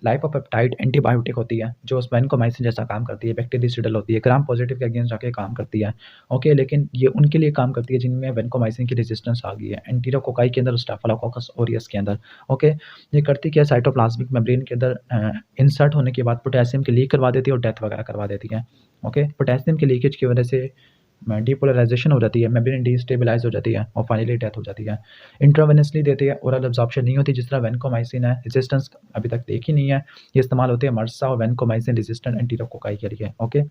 लाइपोपेप्टाइड एंटीबायोटिक होती है जो वेनकोमाइसिन जैसा काम करती है, बैक्टीरियासिडल होती है, ग्राम पॉजिटिव के अगेंस्ट जाके काम करती है, ओके। लेकिन ये उनके लिए काम करती है जिनमें वेनकोमाइसिन की रेजिस्टेंस आ गई है, एंटीरोकोकाई के अंदर, स्टेफिलोकोकस ऑरियस के अंदर, ओके। ये करती क्या है, साइटोप्लाज्मिक मेम्ब्रेन के अंदर इंसर्ट होने के बाद पोटेशियम की लीक करवा देती है और डेथ वगैरह करवा देती है, ओके। पोटेशियम की लीकेज की वजह से डिपोलराइजेशन हो जाती है, मेम्ब्रेन डिस्टेबलाइज हो जाती है और फाइनली डेथ हो जाती है। इंट्रावेनसली देते हैं, ओरल एब्जॉर्प्शन नहीं होती, जिस तरह वैनकोमाइसिन है, रेजिस्टेंस अभी तक देखी नहीं है। ये इस्तेमाल होते हैं मर्सा और वैनकोमाइसिन रेजिस्टेंट एंटीरोकोकाई के लिए। ओके,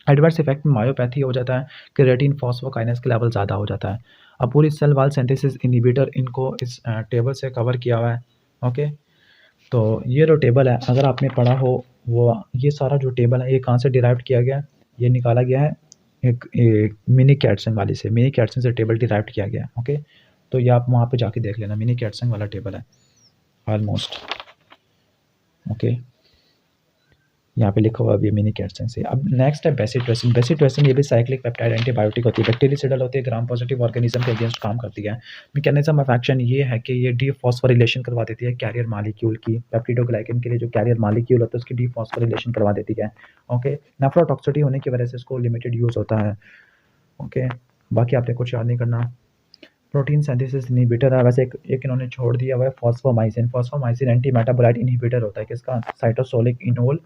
एडवर्स इफेक्ट में मायोपैथी हो जाता है, क्रिएटिन फॉस्फोकाइनेस का लेवल ज़्यादा हो जाता है। अब पूरी सेल वाल सिंथेसिस इनहिबिटर इनको इस टेबल से कवर किया हुआ है। ओके, तो ये जो टेबल है, अगर आपने पढ़ा हो, वो ये सारा जो टेबल है ये कहाँ से डिराइव किया गया है? ये निकाला गया है एक मिनी कैटसन वाली से, मिनी कैटसन से टेबल डिराइव किया गया है। ओके, तो ये आप वहाँ पे जाके देख लेना, मिनी कैटसन वाला टेबल है ऑलमोस्ट। ओके, यहाँ पे लिखा हुआ अभी मिनी कैटसन से। अब नेक्स्ट है बेसिट्रेसिन। बेसिट्रेसिन ये भी साइक्लिक पेप्टाइड एंटीबायोटिक होती है, बैक्टीरियासिडल होती है, ग्राम पॉजिटिव ऑर्गेनिज्म के अगेंस्ट काम करती है। मैकेनिज्म ऑफ एक्शन ये है कि ये डीफॉस्फोरिलेशन करवा देती है कैरियर मालिक्यूल की। पेप्टिडोग्लाइकन के लिए जो कैरियर मालिक्यूल होता है उसकी डीफॉस्फोरिलेशन करवा देती है। ओके, नेफ्रोटॉक्सिसिटी होने की वजह से इसको लिमिटेड यूज़ होता है। ओके, बाकी आपने कुछ याद नहीं करना। प्रोटीन सिंथेसिस इनहिबिटर है, वैसे एक इन्होंने छोड़ दिया हुआ है fosfomycin. Fosfomycin anti metabolite inhibitor होता है किसका? साइटोसोलिक इनोल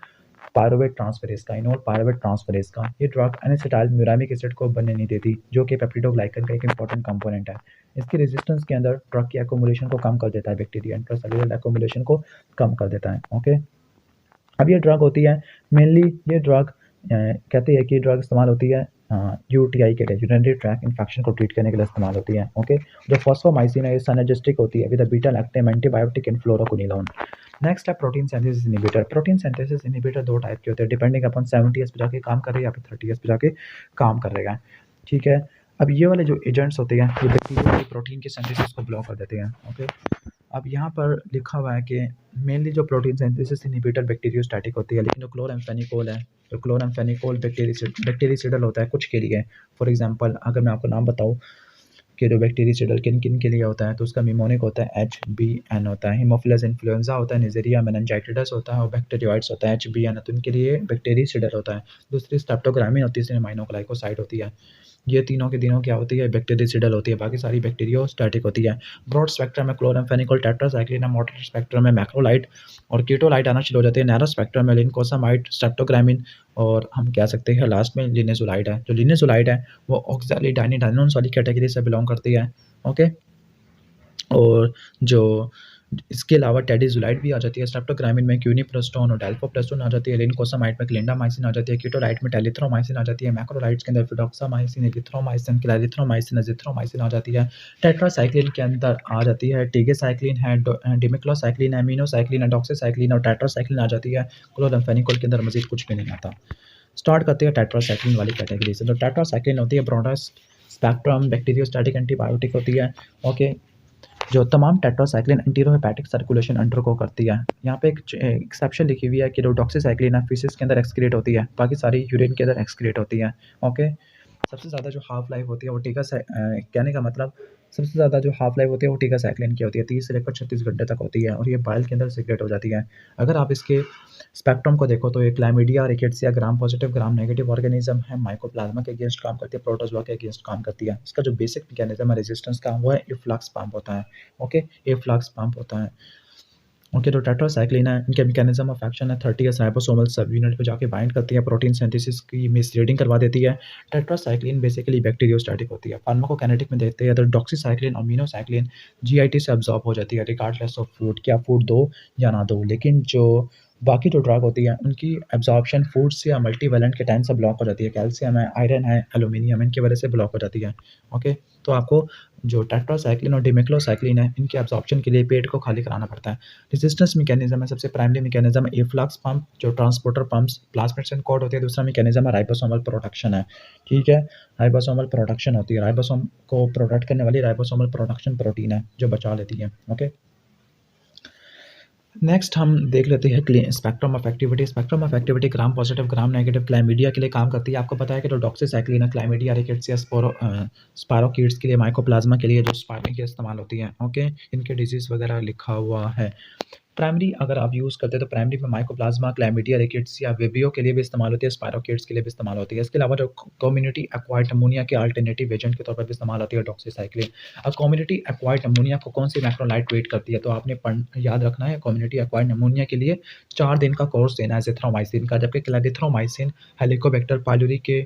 पायरुवेट ट्रांसफेरेज का, इनोल पायरुवेट ट्रांसफेरेज का। ये ड्रग एनेसिटाइल म्यूरामिक एसिड को बनने नहीं देती, जो कि पेप्टिडोग्लाइकन का एक इंपॉर्टेंट कंपोनेंट है। इसकी रेजिस्टेंस के अंदर ड्रग की एकोमुलेशन को कम कर देता है, बैक्टीरिया इंट्रासेलुलर एकोमुलेशन को कम कर देता है। ओके, अब ये ड्रग होती है मेनली, ये ड्रग कहते हैं कि ड्रग इस्तेमाल होती है यूटीआई के लिए, यूरिनरी ट्रैक इन्फेक्शन को ट्रीट करने के लिए इस्तेमाल होती है। ओके, जो फॉस्फोमाइसिन है ये सिनर्जिस्टिक होती है with beta lactam antibiotic in fluoroquinolone. Next है protein synthesis inhibitor. Protein synthesis inhibitor दो टाइप के होते हैं, डिपेंडिंग अपॉन 70 एस पे जाके काम कर रहे हैं या फिर 30 एस पे जाके काम कर रहे हैं। ठीक है, अब ये वाले जो एजेंट्स होते हैं ये बैक्टीरिया की प्रोटीन के सिंथेसिस को ब्लॉक कर देते हैं। ओके, अब यहाँ पर लिखा हुआ है कि मेनली जो प्रोटीन सिंथेसिस इनहिबिटर बैक्टीरियोस्टैटिक होती है, लेकिन जो क्लोराम्फेनिकोल है, जो क्लोराम्फेनिकोल बैक्टीरियासिडल होता है कुछ के लिए। फॉर एग्जांपल अगर मैं आपको नाम बताऊँ कि जो बैक्टीरियासिडल किन किन के लिए होता है, तो उसका निमोनिक होता है HBN होता है, हीमोफिलस इन्फ्लुएंजा होता है, निजेरिया मेनिनजाइटिस होता है और बैक्टीरियोइड्स होता है HBN, तो इनके लिए बैक्टीरियासिडल होता है। दूसरी स्ट्रेप्टोग्रामिन होती है, तीसरी माइनोग्लाइकोसाइड होती है। ये तीनों के दिनों क्या होती है? बैक्टीरियासिडल होती है, बाकी सारी बैक्टीरियोस्टैटिक होती है। ब्रॉड स्पेक्ट्रम में क्लोराम्फेनिकोल, टेट्रासाइक्लिन है, मॉडरेट स्पेक्ट्रम में मैक्रोलाइट और कीटोलाइट आना शुरू हो जाते हैं। नैरो स्पेक्ट्रम में लिनकोसामाइड, स्ट्रेप्टोग्रामिन और हम कह सकते हैं लास्ट में लिनेजुलाइड है। जो लिनेजुलाइड है वो ऑक्सैलिडाइनिडाइनोन्स वाली कैटेगरी से बिलोंग करती है। ओके, और जो इसके अलावा टेडिजुलाइड भी आ जाती है। स्ट्रेप्टोग्रामिन में क्यूनिप्रोस्टोन और डेल्फोप्रेस्टोन आ जाती है। लिनकोसामाइड में क्लिंडामाइसिन आ जाती है। कीटोलाइट में टेलिथ्रोमाइसिन आ जाती है। मैक्रोलाइट्स के अंदर फिडॉक्सामाइसिन, एरिथ्रोमाइसिन, क्लैरिथ्रोमाइसिन, एजिथ्रोमाइसिन आ जाती है। टेट्रासाइक्लिन के अंदर आ जाती है टीगेसाइक्लिन है, डिमेक्लोसाइक्लिन है, एमिनोसाइक्लिन है, डॉक्सीसाइक्लिन और टेट्रासाइक्लिन आ जाती है। क्लोराम्फेनिकोल के अंदर मजीद कुछ भी नहीं आता। स्टार्ट करते हैं टेट्रासाइक्लिन वाली कैटेगरी से। तो टेट्रासाइक्लिन होती है ब्रॉडेस्ट स्पेक्ट्रम बैक्टीरियोस्टैटिक एंटीबायोटिक होती है। ओके, जो तमाम टेट्रासाइक्लिन एंटीरोहेपेटिक सर्कुलेशन अंडरगो करती है। यहाँ पे एक एक्सेप्शन लिखी हुई है कि जो डॉक्सीसाइक्लिन है फीसिस के अंदर एक्सक्रीट होती है, बाकी सारी यूरिन के अंदर एक्सक्रीट होती है। ओके, सबसे ज़्यादा जो हाफ लाइफ होती है वो कहने का मतलब सबसे ज़्यादा जो हाफ लाइफ होती है वो टीकासाइक्लिन की होती है, 30 से लेकर 36 घंटे तक होती है और ये बाइल के अंदर सिगरेट हो जाती है। अगर आप इसके स्पेक्ट्रम को देखो तो ये क्लैमिडिया, रिकेट्सिया, ग्राम पॉजिटिव ग्राम नेगेटिव ऑर्गेनिज्म है, माइकोप्लाज्मा के अगेंस्ट काम करती है, प्रोटोजोआ के अगेंस्ट काम करती है। इसका जो बेसिक मैकेनिज्म है रेजिस्टेंस का वो है इफ्लक्स पंप होता है। ओके, इफ्लक्स पंप होता है। ओके, तो टेट्रासाइक्लिन है, इनके मैकेनिज्म ऑफ एक्शन है 30 एस राइबोसोमल सब यूनिट पे जाके बाइंड करती है, प्रोटीन सिंथेसिस की मिसरीडिंग करवा देती है। टेट्रासाइक्लिन बेसिकली बैक्टीरियोस्टैटिक होती है। फार्माकोकाइनेटिक में देखते हैं तो डॉक्सीसाइक्लिन और अमीनोसाइक्लिन जीआईटी से अब्जॉर्ब हो जाती है रिगार्डलेस ऑफ फूड, क्या फूड दो या ना दो। लेकिन जो बाकी जो ड्रग होती है उनकी एब्जॉर्प्शन फूड से या मल्टीवैलेंट के टाइम से ब्लॉक हो जाती है। कैल्शियम है, आयरन है, एल्यूमिनियम इनकी वजह से ब्लॉक हो जाती है। ओके, तो आपको जो टेट्रासाइक्लिन और डिमेक्लोसाइक्लिन है इनके एब्जॉर्प्शन के लिए पेट को खाली कराना पड़ता है। रेजिस्टेंस मैकेनिज्म है, सबसे प्राइमरी मैकेनिज्म है एफ्लक्स पंप, जो ट्रांसपोर्टर पंप्स प्लाज्मिड्स कोड होती है। दूसरा मैकेनिज्म है राइबोसोमल प्रोडक्शन है। ठीक है, राइबोसोमल प्रोडक्शन होती है, राइबोसोम को प्रोडक्ट करने वाली राइबोसोमल प्रोडक्शन प्रोटीन है जो बचा लेती है। ओके, नेक्स्ट हम देख लेते हैं spectrum of activity. Spectrum of activity gram positive gram negative chlamydia के लिए काम करती है। आपको पता है कि जो डॉक्सीसाइक्लिन है क्लाइमीडिया, रिकेट्सिया, स्पायरोकीट्स के लिए, माइकोप्लाज्मा के लिए जो स्पाइरोकीट के इस्तेमाल होती है। ओके, इनके डिजीज़ वगैरह लिखा हुआ है। प्राइमरी अगर आप यूज़ करते हैं तो प्राइमरी में माइकोप्लाज्मा, क्लैमिडिया, रिकेट्सिया, वेबियो के लिए भी इस्तेमाल होती है, स्पायरोकीट्स के लिए भी इस्तेमाल होती है। इसके अलावा जो कम्युनिटी एक्वायर्ड अमोनिया के अल्टरनेटिव एजेंट के तौर पर भी इस्तेमाल होती है डॉक्सीसाइक्लिन। अब कम्युनिटी एक्वायर्ड अमोनिया को कौन सी मैक्रोलाइट ट्रीट करती है, तो आपने याद रखना है कम्युनिटी एक्वायर्ड अमोनिया के लिए 4 दिन का कोर्स देना है एजिथ्रोमाइसिन का, जबकि क्लैरिथ्रोमाइसिन हेलिकोबैक्टर पाइलोरी के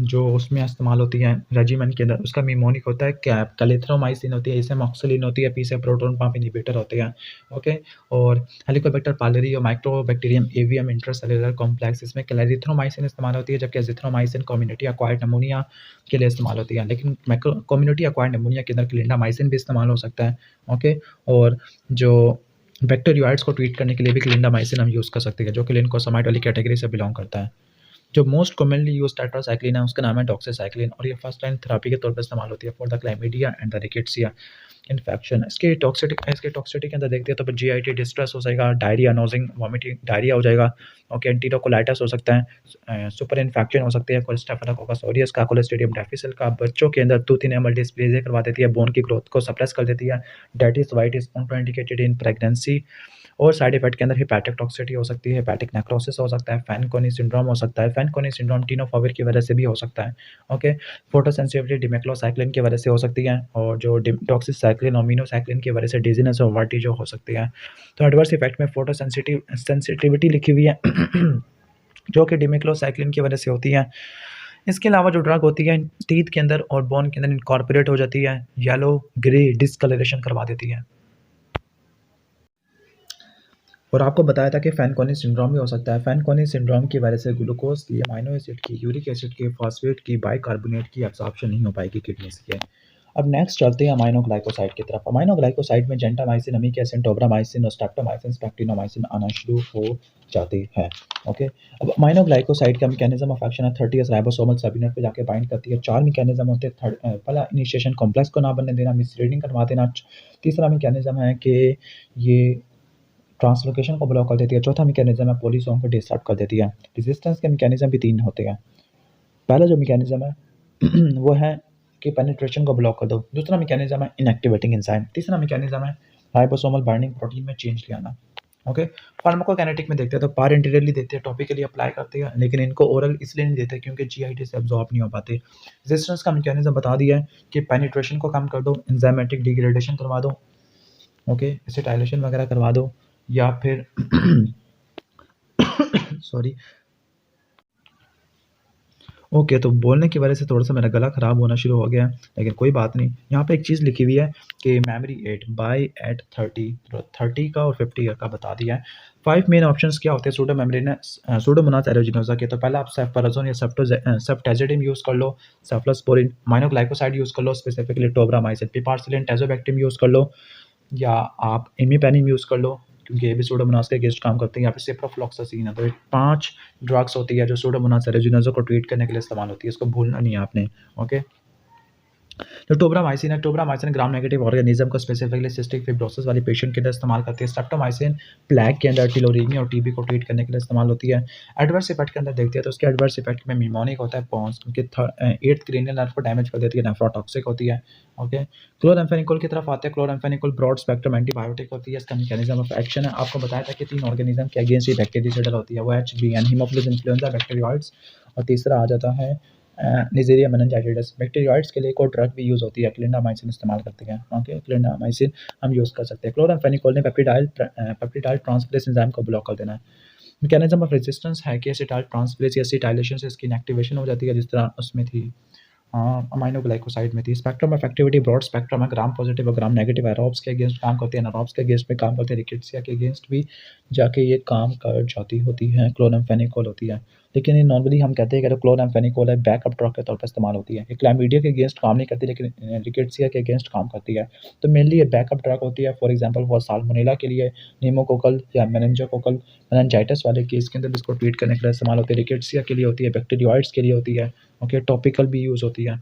जो उसमें इस्तेमाल होती है रेजिमेंट के अंदर, उसका निमोनिक होता है कैप, कैलिथ्रोमाइसिन होती है, इसेमॉक्सिलिन होती है, पी से प्रोटॉन पंप इनहिबिटर होते हैं। ओके, और हेलिकोबैक्टर पायलरी और माइक्रोबैक्टीरियम एवियम इंट्रासेल्युलर कॉम्प्लेक्स, इसमें क्लैरिथ्रोमाइसिन इस्तेमाल होती है, जबकि एजिथ्रोमाइसिन कम्युनिटी एक्वायर्ड निमोनिया के लिए इस्तेमाल होती है। लेकिन कम्युनिटी एक्वायर्ड निमोनिया के अंदर क्लिंडामाइसिन भी इस्तेमाल हो सकता है। ओके, और जो बैक्टीरियोइड्स को ट्रीट करने के लिए भी क्लिंडामाइसिन हम यूज़ कर सकते हैं, जो कि लिनकोसामाइड वाली कैटेगरी से बिलोंग करता है। जो मोस्ट कॉमनली यूज टेट्रासाइक्लिन है, उसका नाम है डॉक्सीसाइक्लिन, और ये फर्स्ट लाइन थेरेपी के तौर पर इस्तेमाल होती है for the chlamydia and the rickettsia infection. इसके टॉक्सिटी के अंदर देखते हैं तो जीआईटी डिस्ट्रेस हो जाएगा, डायरिया, नोजिंग, वॉमिटिंग, डायरिया हो जाएगा। ओके, एंटीरोकोलाइटिस हो सकता है, सुपर इन्फेक्शन हो सकती है, कोलेस्टेफेलोकोकस ऑरियस का, कोलेस्ट्रिडियम डिफिसिल का, बच्चों के अंदर टूथ इनेमल डिस्प्लेजिया करवा देती है, बोन की ग्रोथ को सप्रेस कर देती है, डेटिस वाइटिस कॉन्ट्राइंडिकेटेड इन प्रेगनेंसी। और साइड इफेक्ट के अंदर हेपेटिक टॉक्सिटी हो सकती है, हेपेटिक नेक्रोसिस हो सकता है, फैनकोनी सिंड्रोम हो सकता है, फैनकोनी सिंड्रोम टिनोफाविर की वजह से भी हो सकता है। ओके, फोटोसेंसिटिविटी डिमेक्लोसाइक्लिन की वजह से हो सकती है, और जो डॉक्सीसाइक्लिन और मीनोसाइक्लिन की वजह से डिजीनेस और वर्टिगो हो सकती है। तो एडवर्स इफेक्ट में सेंसिटिविटी लिखी हुई है जो कि डिमेक्लोसाइक्लिन की वजह से होती है। इसके अलावा जो ड्रग होती है टीथ के अंदर और बोन के अंदर इनकॉर्पोरेट हो जाती है, येलो ग्रे डिस्कलरेशन करवा देती है। और आपको बताया था कि फैनकोनी सिंड्रोम भी हो सकता है। फैनकोनी सिंड्रोम की वजह से ग्लूकोज की, अमाइनो एसिड की, यूरिक एसिड की, फॉस्फेट की, बाइकार्बोनेट की एब्जॉर्प्शन नहीं हो पाएगी किडनी से। अब नेक्स्ट चलते हैं अमाइनोग्लाइकोसाइड की तरफ। अमाइनोग्लाइकोसाइड में जेंटामाइसिन, अमीक एसिड, टोब्रामाइसिन और स्ट्रेप्टोमाइसिन, स्पेक्टिनोमाइसिन आना शुरू हो जाती है। ओके, अब अमाइनोग्लाइकोसाइड का मैकेनिज्म ऑफ एक्शन है 30 राइबोसोमल सबयूनिट पे जाके बाइंड करती है। 4 मैकेनिज्म होते हैं। पहला इनिशिएशन कॉम्प्लेक्स को ना बनने देना, मिसरीडिंग करवा देना। तीसरा मैकेनिज्म है कि ये ट्रांसलोकेशन को ब्लॉक कर देती है। चौथा मैकेनिज्म है पोलिसोम को डिस्टर्ब कर देती है। रेजिस्टेंस के मैकेनिज्म भी 3 होते हैं। पहला जो मैकेनिज्म है वो है कि पेनिट्रेशन को ब्लॉक कर दो। दूसरा मैकेनिज्म है इनएक्टिवेटिंग एंजाइम। तीसरा मैकेनिज्म है राइबोसोमल बाइंडिंग प्रोटीन में चेंज ले आना। ओके, फार्माकोकाइनेटिक में देखते हैं तो पार इंटीरियरली देते हैं, टॉपिकली अप्लाई करते हैं, लेकिन इनको ओरल इसलिए नहीं देते क्योंकि जीआईटी से एब्जॉर्ब नहीं हो पाते। रेजिस्टेंस का मैकेनिज्म बता दिया है कि पेनिट्रेशन को कम कर दो, एंजाइमेटिक डिग्रेडेशन करवा दो, ओके, एसिटाइलेशन वगैरह करवा दो, या फिर सॉरी, ओके, तो बोलने की वजह से थोड़ा सा मेरा गला ख़राब होना शुरू हो गया है, लेकिन कोई बात नहीं। यहाँ पे एक चीज़ लिखी हुई है कि मेमोरी 8 बाय एट 30 का और 50 ईयर का बता दिया है। 5 मेन ऑप्शंस क्या होते हैं सूडो मेमोरी ने, सूडोमोनास एरोजिनोसा के। तो पहला आप सेफ्टराजोन या सेफ्टाजिडिम यूज़ कर लो, सेफ्लोस्पोरिन, माइनोग्लाइकोसाइड यूज़ कर लो, स्पेसिफिकली टोब्रामाइसिन, पिपार्सिलिन, टाइजोबैक्टीम यूज़ कर लो, या आप इमिपेनिम यूज़ कर लो क्योंकि ये भी सूडोमोनास के अगेंस्ट काम करते हैं। यहाँ पे सिप्रोफ्लॉक्सासिन है। तो ये 5 ड्रग्स होती है जो सूडोमोनास एरोजिनोसा को ट्रीट करने के लिए इस्तेमाल होती है, इसको भूलना नहीं है आपने। ओके, जो टोब्रामाइसिन है, टोब्रामाइसिन ग्राम नेगेटिव ऑर्गेनिज्म को स्पेसिफिकली सिस्टिक फिब्रोसिस वाले पेशेंट के अंदर इस्तेमाल करती है। स्ट्रेप्टोमाइसिन प्लेग के अंदर, टिलोरीमिया और टीबी को ट्रीट करने के लिए इस्तेमाल होती है। एडवर्स इफेक्ट के अंदर देखते हैं तो उसके एडवर्स इफेक्ट में निमोनिक होता है, पॉन्स उनके 8th क्रेनियल नर्व को डैमेज कर देती है, नेफ्रोटॉक्सिक होती है। ओके, क्लोराम्फेनिकोल की तरफ आते हैं। क्लोराम्फेनिकोल ब्रॉड स्पेक्ट्रम एंटीबायोटिक होती है। इसका मैकेनिज्म ऑफ एक्शन है, आपको बताया था कि 3 ऑर्गेनिज्म के अगेंस्ट ये बैक्टीरियाइड होती है, वो HBN, हीमोफिलस इन्फ्लुएंजा बैक्टीरियोइड्स, और तीसरा आ जाता है निजेरिया मेनिंजाइटिस। बैक्टीरियोइड्स के लिए एक और ड्रग भी यूज़ होती है, क्लिंडामाइसिन इस्तेमाल करते हैं। ओके, क्लिंडामाइसिन हम यूज़ कर सकते हैं। क्लोराम्फेनिकोल ने पेप्टिडाइल ट्रांसफरेज एंजाइम को ब्लॉक कर देना है। मैकेनिज्म ऑफ रेजिस्टेंस है कि एसिटाइल ट्रांसफरेज या एसिटाइलेशन से इसकी इनएक्टिवेशन हो जाती है, जिस तरह उसमें थी अमाइनोग्लाइकोसाइड में थी। Spectrum of activity broad spectrum है, ग्राम पॉजिटिव और ग्राम नेगेटिव एरोब्स के अगेंस्ट काम करती है, एनारोब्स के अगेंस्ट में काम करते हैं, रिकेट्सिया के अगेंस्ट भी जाके ये काम कर जाती होती है। क्लोराम्फेनिकोल होती है, लेकिन ये नॉर्मली हम कहते हैं कि जो क्लोराम्फेनिकोल है बैकअप ड्रग के तौर पर इस्तेमाल होती है। ये क्लैमिडिया के अगेंस्ट काम नहीं करती, लेकिन रिकेट्सिया के अगेंस्ट काम करती है। तो मेनली ये बैकअप ड्रग होती है। फॉर एग्जाम्पल वो साल्मोनेला के लिए, नीमोकोकल या मेनिंजोकोकल मेनिंजाइटिस वाले केस के अंदर भी इसको ट्रीट करने के लिए इस्तेमाल होती है। रिकेट्सिया के लिए होती है, बैक्टीरियोइड्स के लिए होती है। ओके, टॉपिकल भी यूज़ होती है।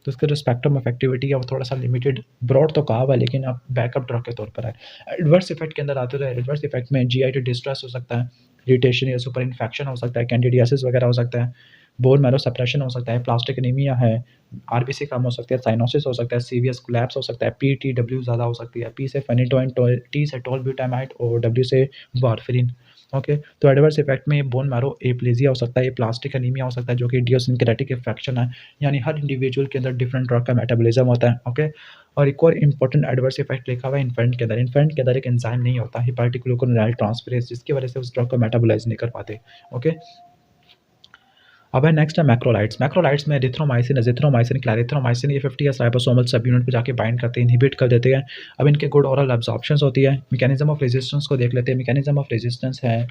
तो इसका जो स्पेक्ट्रम ऑफ एक्टिविटी है वो थोड़ा सा लिमिटेड, ब्रॉड तो कहा हुआ है, लेकिन अब बैकअप ड्रग के तौर पर है। एडवर्स इफेक्ट के अंदर आते हैं। एडवर्स इफेक्ट में जीआईटी डिस्ट्रेस हो सकता है, इरिटेशन या सुपर इन्फेक्शन हो सकता है, कैंडिडियासिस वगैरह हो सकता है, बोन मैरो सप्रेशन हो सकता है, प्लास्टिक एनीमिया है, आरबीसी कम हो सकती है, साइनोसिस हो सकता है, सीवियस कोलैप्स हो सकता है, पीटीडब्ल्यू ज़्यादा हो सकती है, पी से फेनिटोइन, टी से टोलब्यूटामाइड और डब्ल्यू से वारफेरिन। ओके, तो एडवर्स इफेक्ट में बोन मैरो एप्लेजिया हो सकता है, ये प्लास्टिक एनीमिया हो सकता है जो कि इडियोसिंक्रेटिक इन्फेक्शन है, यानी हर इंडिविजुअल के अंदर डिफरेंट ड्रग का मेटाबॉलिज्म होता है। ओके, और एक और इंपॉर्टेंट एडवर्स इफेक्ट लिखा हुआ है इन्फेंट के अंदर। इन्फेंट के अंदर एक एंजाइम नहीं होता, हेपेटिक ग्लूकोनिडाइल ट्रांसफरेज, जिसकी वजह से उस ड्रग को मेटाबोलाइज नहीं कर पाते। ओके, अब है नेक्स्ट है मैक्रोलाइट्स। मैक्रोलाइट्स में एरिथ्रोमाइसिन, एजिथ्रोमाइसिन, क्लैरिथ्रोमाइसिन, ये 50 एस राइबोसोमल सब यूनिट पे जाके बाइंड करते हैं, इनहिबिट कर देते हैं। अब इनके गुड ओरल एब्जॉर्प्शंस होती है। मैकेनिज्म ऑफ रेजिस्टेंस को देख लेते हैं। मैकेनिज्म ऑफ रेजिस्टेंस है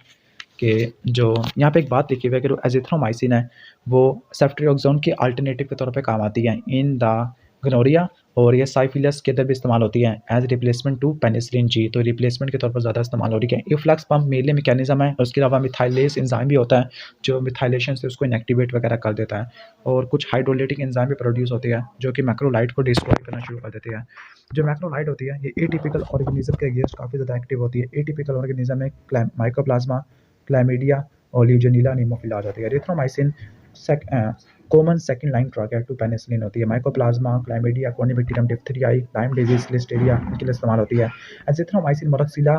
कि जो यहाँ पे एक बात लिखी हुई है कि जो एजिथ्रोमाइसिन है वो सेफ्ट्रियोक्सोन के अल्टरनेटिव के तौर पे काम आती है इन द गनोरिया, और ये साइफिलिस के अंदर भी इस्तेमाल होती है as replacement to penicillin G, तो रिप्लेसमेंट के तौर पर ज़्यादा इस्तेमाल हो रही है। इफ्लक्स पम्प मेनली मैकेनिज्म है, और उसके अलावा मिथाइलेस एंजाइम भी होता है जो मिथाइलेशन से उसको इनएक्टिवेट वगैरह कर देता है, और कुछ हाइड्रोलिटिक एंजाइम भी प्रोड्यूस होती है जो कि मैक्रोलाइट को डिस्ट्रॉय करना शुरू कर देती है। जो मैक्रोलाइट होती है ये एटिपिकल ऑर्गेनिज्म के अगेंस्ट काफ़ी ज़्यादा एक्टिव होती है। एटिपिकल ऑर्गेनिज्म में माइकोप्लाज्मा, क्लैमिडिया और लीजियोनीला नीमोफिला आ जाती है। Erythromycin common second line drug है टू पेनिसिलिन होती है। Mycoplasma, chlamydia, corynebacterium diphtheriae, lyme disease, listeria इनके लिए इस्तेमाल होती है। Azithromycin moraxella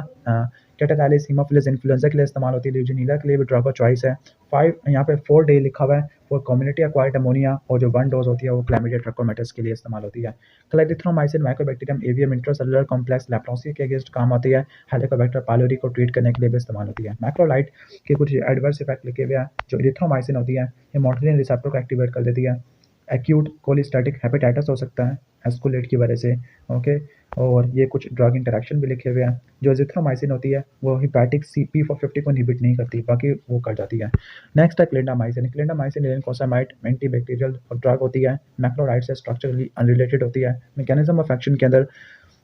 catarrhalis, haemophilus influenzae के लिए इस्तेमाल होती है। ल्यूजिनीला के लिए भी ड्रग ऑफ चॉइस है। 5 यहाँ पे 4 डे लिखा हुआ है फॉर कम्युनिटी एक्वायर्ड अमोनिया, और जो 1 डोज होती है वो क्लैमिडिया ट्रकोमेटिस के लिए इस्तेमाल होती है। Clarithromycin mycobacterium avium intracellular complex leprosy के अगेंस्ट काम आती है। हेलिकोबैक्टर पायलोरी को ट्रीट करने के लिए भी इस्तेमाल होती है। मैक्रोलाइट के कुछ एडवर्स इफेक्ट लिखे हुए हैं। जो एरिथ्रोमाइसिन होती है ये मोर्फिन रिसेप्टर को एक्टिवेट कर देती है। एक्यूट कोलिस्टैटिक हेपेटाइटिस हो सकता है एस्कोलेट की वजह से, ओके। और ये कुछ ड्रग इंटरेक्शन भी लिखे हुए हैं। जो एजिथ्रोमाइसिन होती है वो हिपैटिक P450 को इनहिबिट नहीं करती, बाकी वो कर जाती है। नेक्स्ट है क्लिंडामाइसिन। क्लिंडामाइसिन लिनकोसामाइड एंटीबैक्टीरियल ड्रग होती है। मैक्रोलाइट से स्ट्रक्चरली अनरिलेटेड होती है। मैकेनिज्म ऑफ एक्शन के अंदर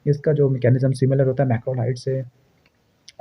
इसका जो मैकेनिज्म सिमिलर होता है मैक्रोलाइट से,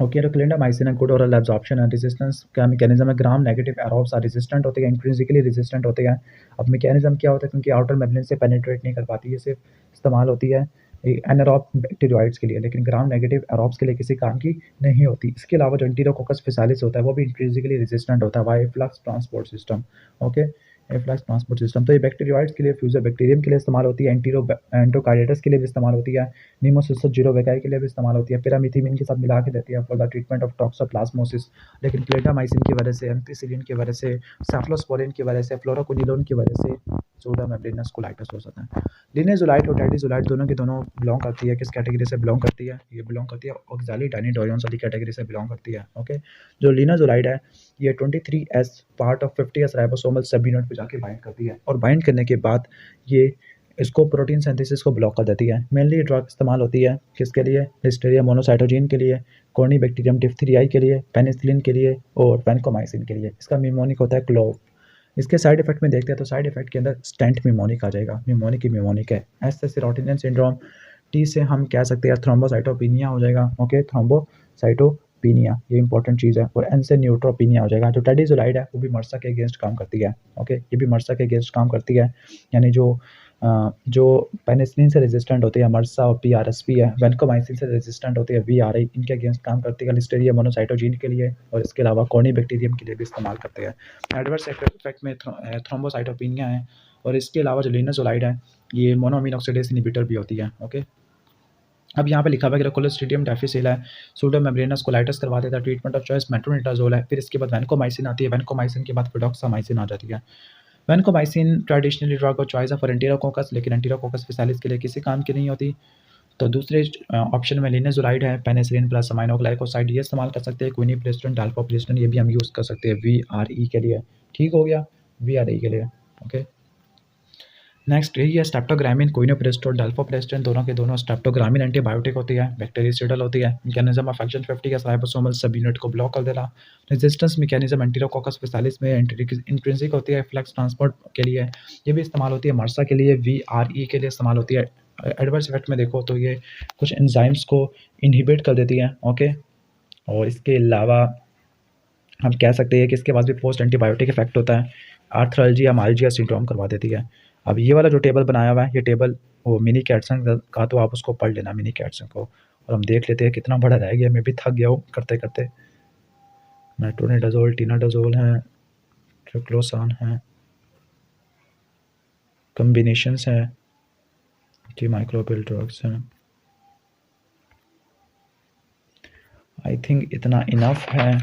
ओके। तो क्लिंडामाइसिन है गुड ओरल एब्जॉर्प्शन है। रेजिस्टेंस का मैकेनिज्म है gram negative aerobes are resistant होते हैं, इंट्रिंसिकली रेजिस्टेंट होते हैं। अब मैकेनिज्म क्या होता है, क्योंकि आउटर मेम्ब्रेन से पेनिट्रेट नहीं कर पाती, ये सिर्फ इस्तेमाल होती है एनारोब बैक्टीरियोइड्स के लिए, लेकिन ग्राम नेगेटिव एरोब्स के लिए किसी काम की नहीं होती। इसके अलावा जो एंटीरोकोकस फिसालिस होता है वो भी इंट्रिंसिकली रेजिस्टेंट होता है via flux transport system, okay. Flux transport system तो ये बैक्टीरियोइड्स के लिए, फ्यूजर बैक्टीरियम के लिए इस्तेमाल होती है। एंटोकार्डियटिस के लिए भी इस्तेमाल होती है। नीमोसिस्टस जीरोवेगाई के लिए भी इस्तेमाल होती है। पिरामिथिमिन के साथ मिला के देती है for the treatment of toxoplasmosis. लेकिन क्लिंडामाइसिन की वजह से, एम्पिसिलिन की वजह से, सेफलोस्पोरिन की वजह से, फ्लोरोक्विनोलोन की वजह से सोडा मेम्ब्रेनस कोलाइटिस हो सकता है। लिनेजुलाइट और डाइडिजुलाइट दोनों के दोनों बिलोंग करती है किस कैटेगरी से बिलोंग करती है, ये बिलोंग करती है ऑक्सैलिडाइनिडोरियंस वाली कैटेगरी से बिलोंग करती है, ओके। जो लिनाजुलाइड है ये 23S part of 50S ribosomal सब यूनिट पे जाके बाइंड करती है, और बाइंड करने के बाद ये इसको प्रोटीन सिंथेसिस को ब्लॉक कर देती है। मेनली ड्रग इस्तेमाल होती है किसके लिए, लिस्टेरिया मोनोसाइटोजीन के लिए, कॉर्निबैक्टीरियम डिप्थीरियाई के लिए, पेनिसिलिन के लिए और वैनकोमाइसिन के लिए। इसका मिमोनिक होता है क्लोव। इसके साइड इफेक्ट में देखते हैं तो साइड इफेक्ट के अंदर स्टेंट मिमोनिक आ जाएगा। मिमोनिक ही मिमोनिक है। एस से सेरोटोनिन सिंड्रोम, टी से हम कह सकते हैं थ्रोम्बोसाइटोपिनिया हो जाएगा, ओके। थ्रोम्बोसाइटोपिनिया ये इंपॉर्टेंट चीज़ है। और एन से न्यूट्रोपिनिया हो जाएगा। जो टेडिजुलाइड है वो भी मर्सा के अगेंस्ट काम करती है, ओके। ये भी मर्सा के अगेंस्ट काम करती है, यानी जो पेनिसिलिन से रेजिस्टेंट होती है मर्सा और PRSP है, वैनकोमाइसिन से रेजिस्टेंट होती है VRI, इनके अगेंस्ट काम करती है। लिस्टेरिया मोनोसाइटोजीन के लिए, और इसके अलावा कॉर्निबैक्टीरियम के लिए भी इस्तेमाल करते हैं। एडवर्स इफेक्ट में थ्रोम्बोसाइटोपिनिया है। और इसके अलावा जो लिनाजुलाइड है ये मोनोअमीन ऑक्सीडेज इनहिबिटर भी होती है, ओके। अब यहाँ पे लिखा हुआ है कि कोलेस्ट्रीडियम डिफिसिल है, सूडोमेम्ब्रेनस कोलाइटिस करवा देता है। ट्रीटमेंट ऑफ चॉइस मेट्रोनिडाजोल है। फिर इसके बाद वैनकोमाइसिन आती है। वैनकोमाइसिन के बाद फिडॉक्सामाइसिन आ जाती है। Vancomycin traditionally drug of choice है फॉर एंटीरोकोकस, लेकिन एंटीरोकोकस फिसालिस के लिए किसी काम की नहीं होती। तो दूसरे ऑप्शन में लिनेजुलाइड है, पेनिसिलिन प्लस अमाइनोग्लाइकोसाइड ये इस्तेमाल कर सकते हैं। क्विनिप्रिस्टन, डाल्फोप्रिस्टन ये भी हम यूज़ कर सकते हैं VRE के लिए, ठीक हो गया, VRE के लिए, ओके। नेक्स्ट यही है स्ट्रेप्टोग्रामिन, क्विनोप्रिस्टोल, डाल्फोप्रिस्टन दोनों के दोनों स्ट्रेप्टोग्रामिन एंटीबायोटिक होती है, बैक्टीरियाइडल होती है। मैकेनिज्म ऑफ एक्शन 50 राइबोसोमल सब यूनिट को ब्लॉक कर देना। रेजिस्टेंस मैकेनिज्म एंटीरोकोकस फिसालिस में इंट्रिंसिक होती है, फ्लक्स ट्रांसपोर्ट के लिए ये भी इस्तेमाल होती है। मर्सा के लिए VRE के लिए इस्तेमाल होती है। एडवर्स इफेक्ट में देखो तो ये कुछ एंजाइम्स को इनहिबिट कर देती है, ओके। और इसके अलावा हम कह सकते हैं कि इसके पास भी पोस्ट एंटीबायोटिक इफेक्ट होता है। आर्थरालजिया, माल्जिया सिंड्रोम करवा देती है। अब ये वाला जो टेबल बनाया हुआ है ये टेबल वो मिनी कैटसन का, तो आप उसको पढ़ लेना मिनी कैटसन को। और हम देख लेते हैं कितना बड़ा रह गया, मैं भी थक गया हूँ करते करते। मेट्रोनिडाजोल, टीनाडाजोल है, ट्रिक्लोसान है, कम्बिनेशंस है, जी माइक्रोबियल ड्रग्स हैं। आई थिंक इतना इनफ है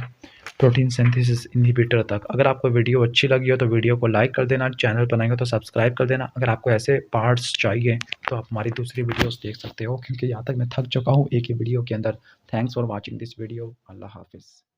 प्रोटीन सिंथेसिस इनहिबिटर तक। अगर आपको वीडियो अच्छी लगी हो तो वीडियो को लाइक कर देना, चैनल बनाएंगे तो सब्सक्राइब कर देना। अगर आपको ऐसे पार्ट्स चाहिए तो आप हमारी दूसरी वीडियोस देख सकते हो, क्योंकि यहाँ तक मैं थक चुका हूँ एक ही वीडियो के अंदर। Thanks for watching this video. अल्लाह हाफिज़।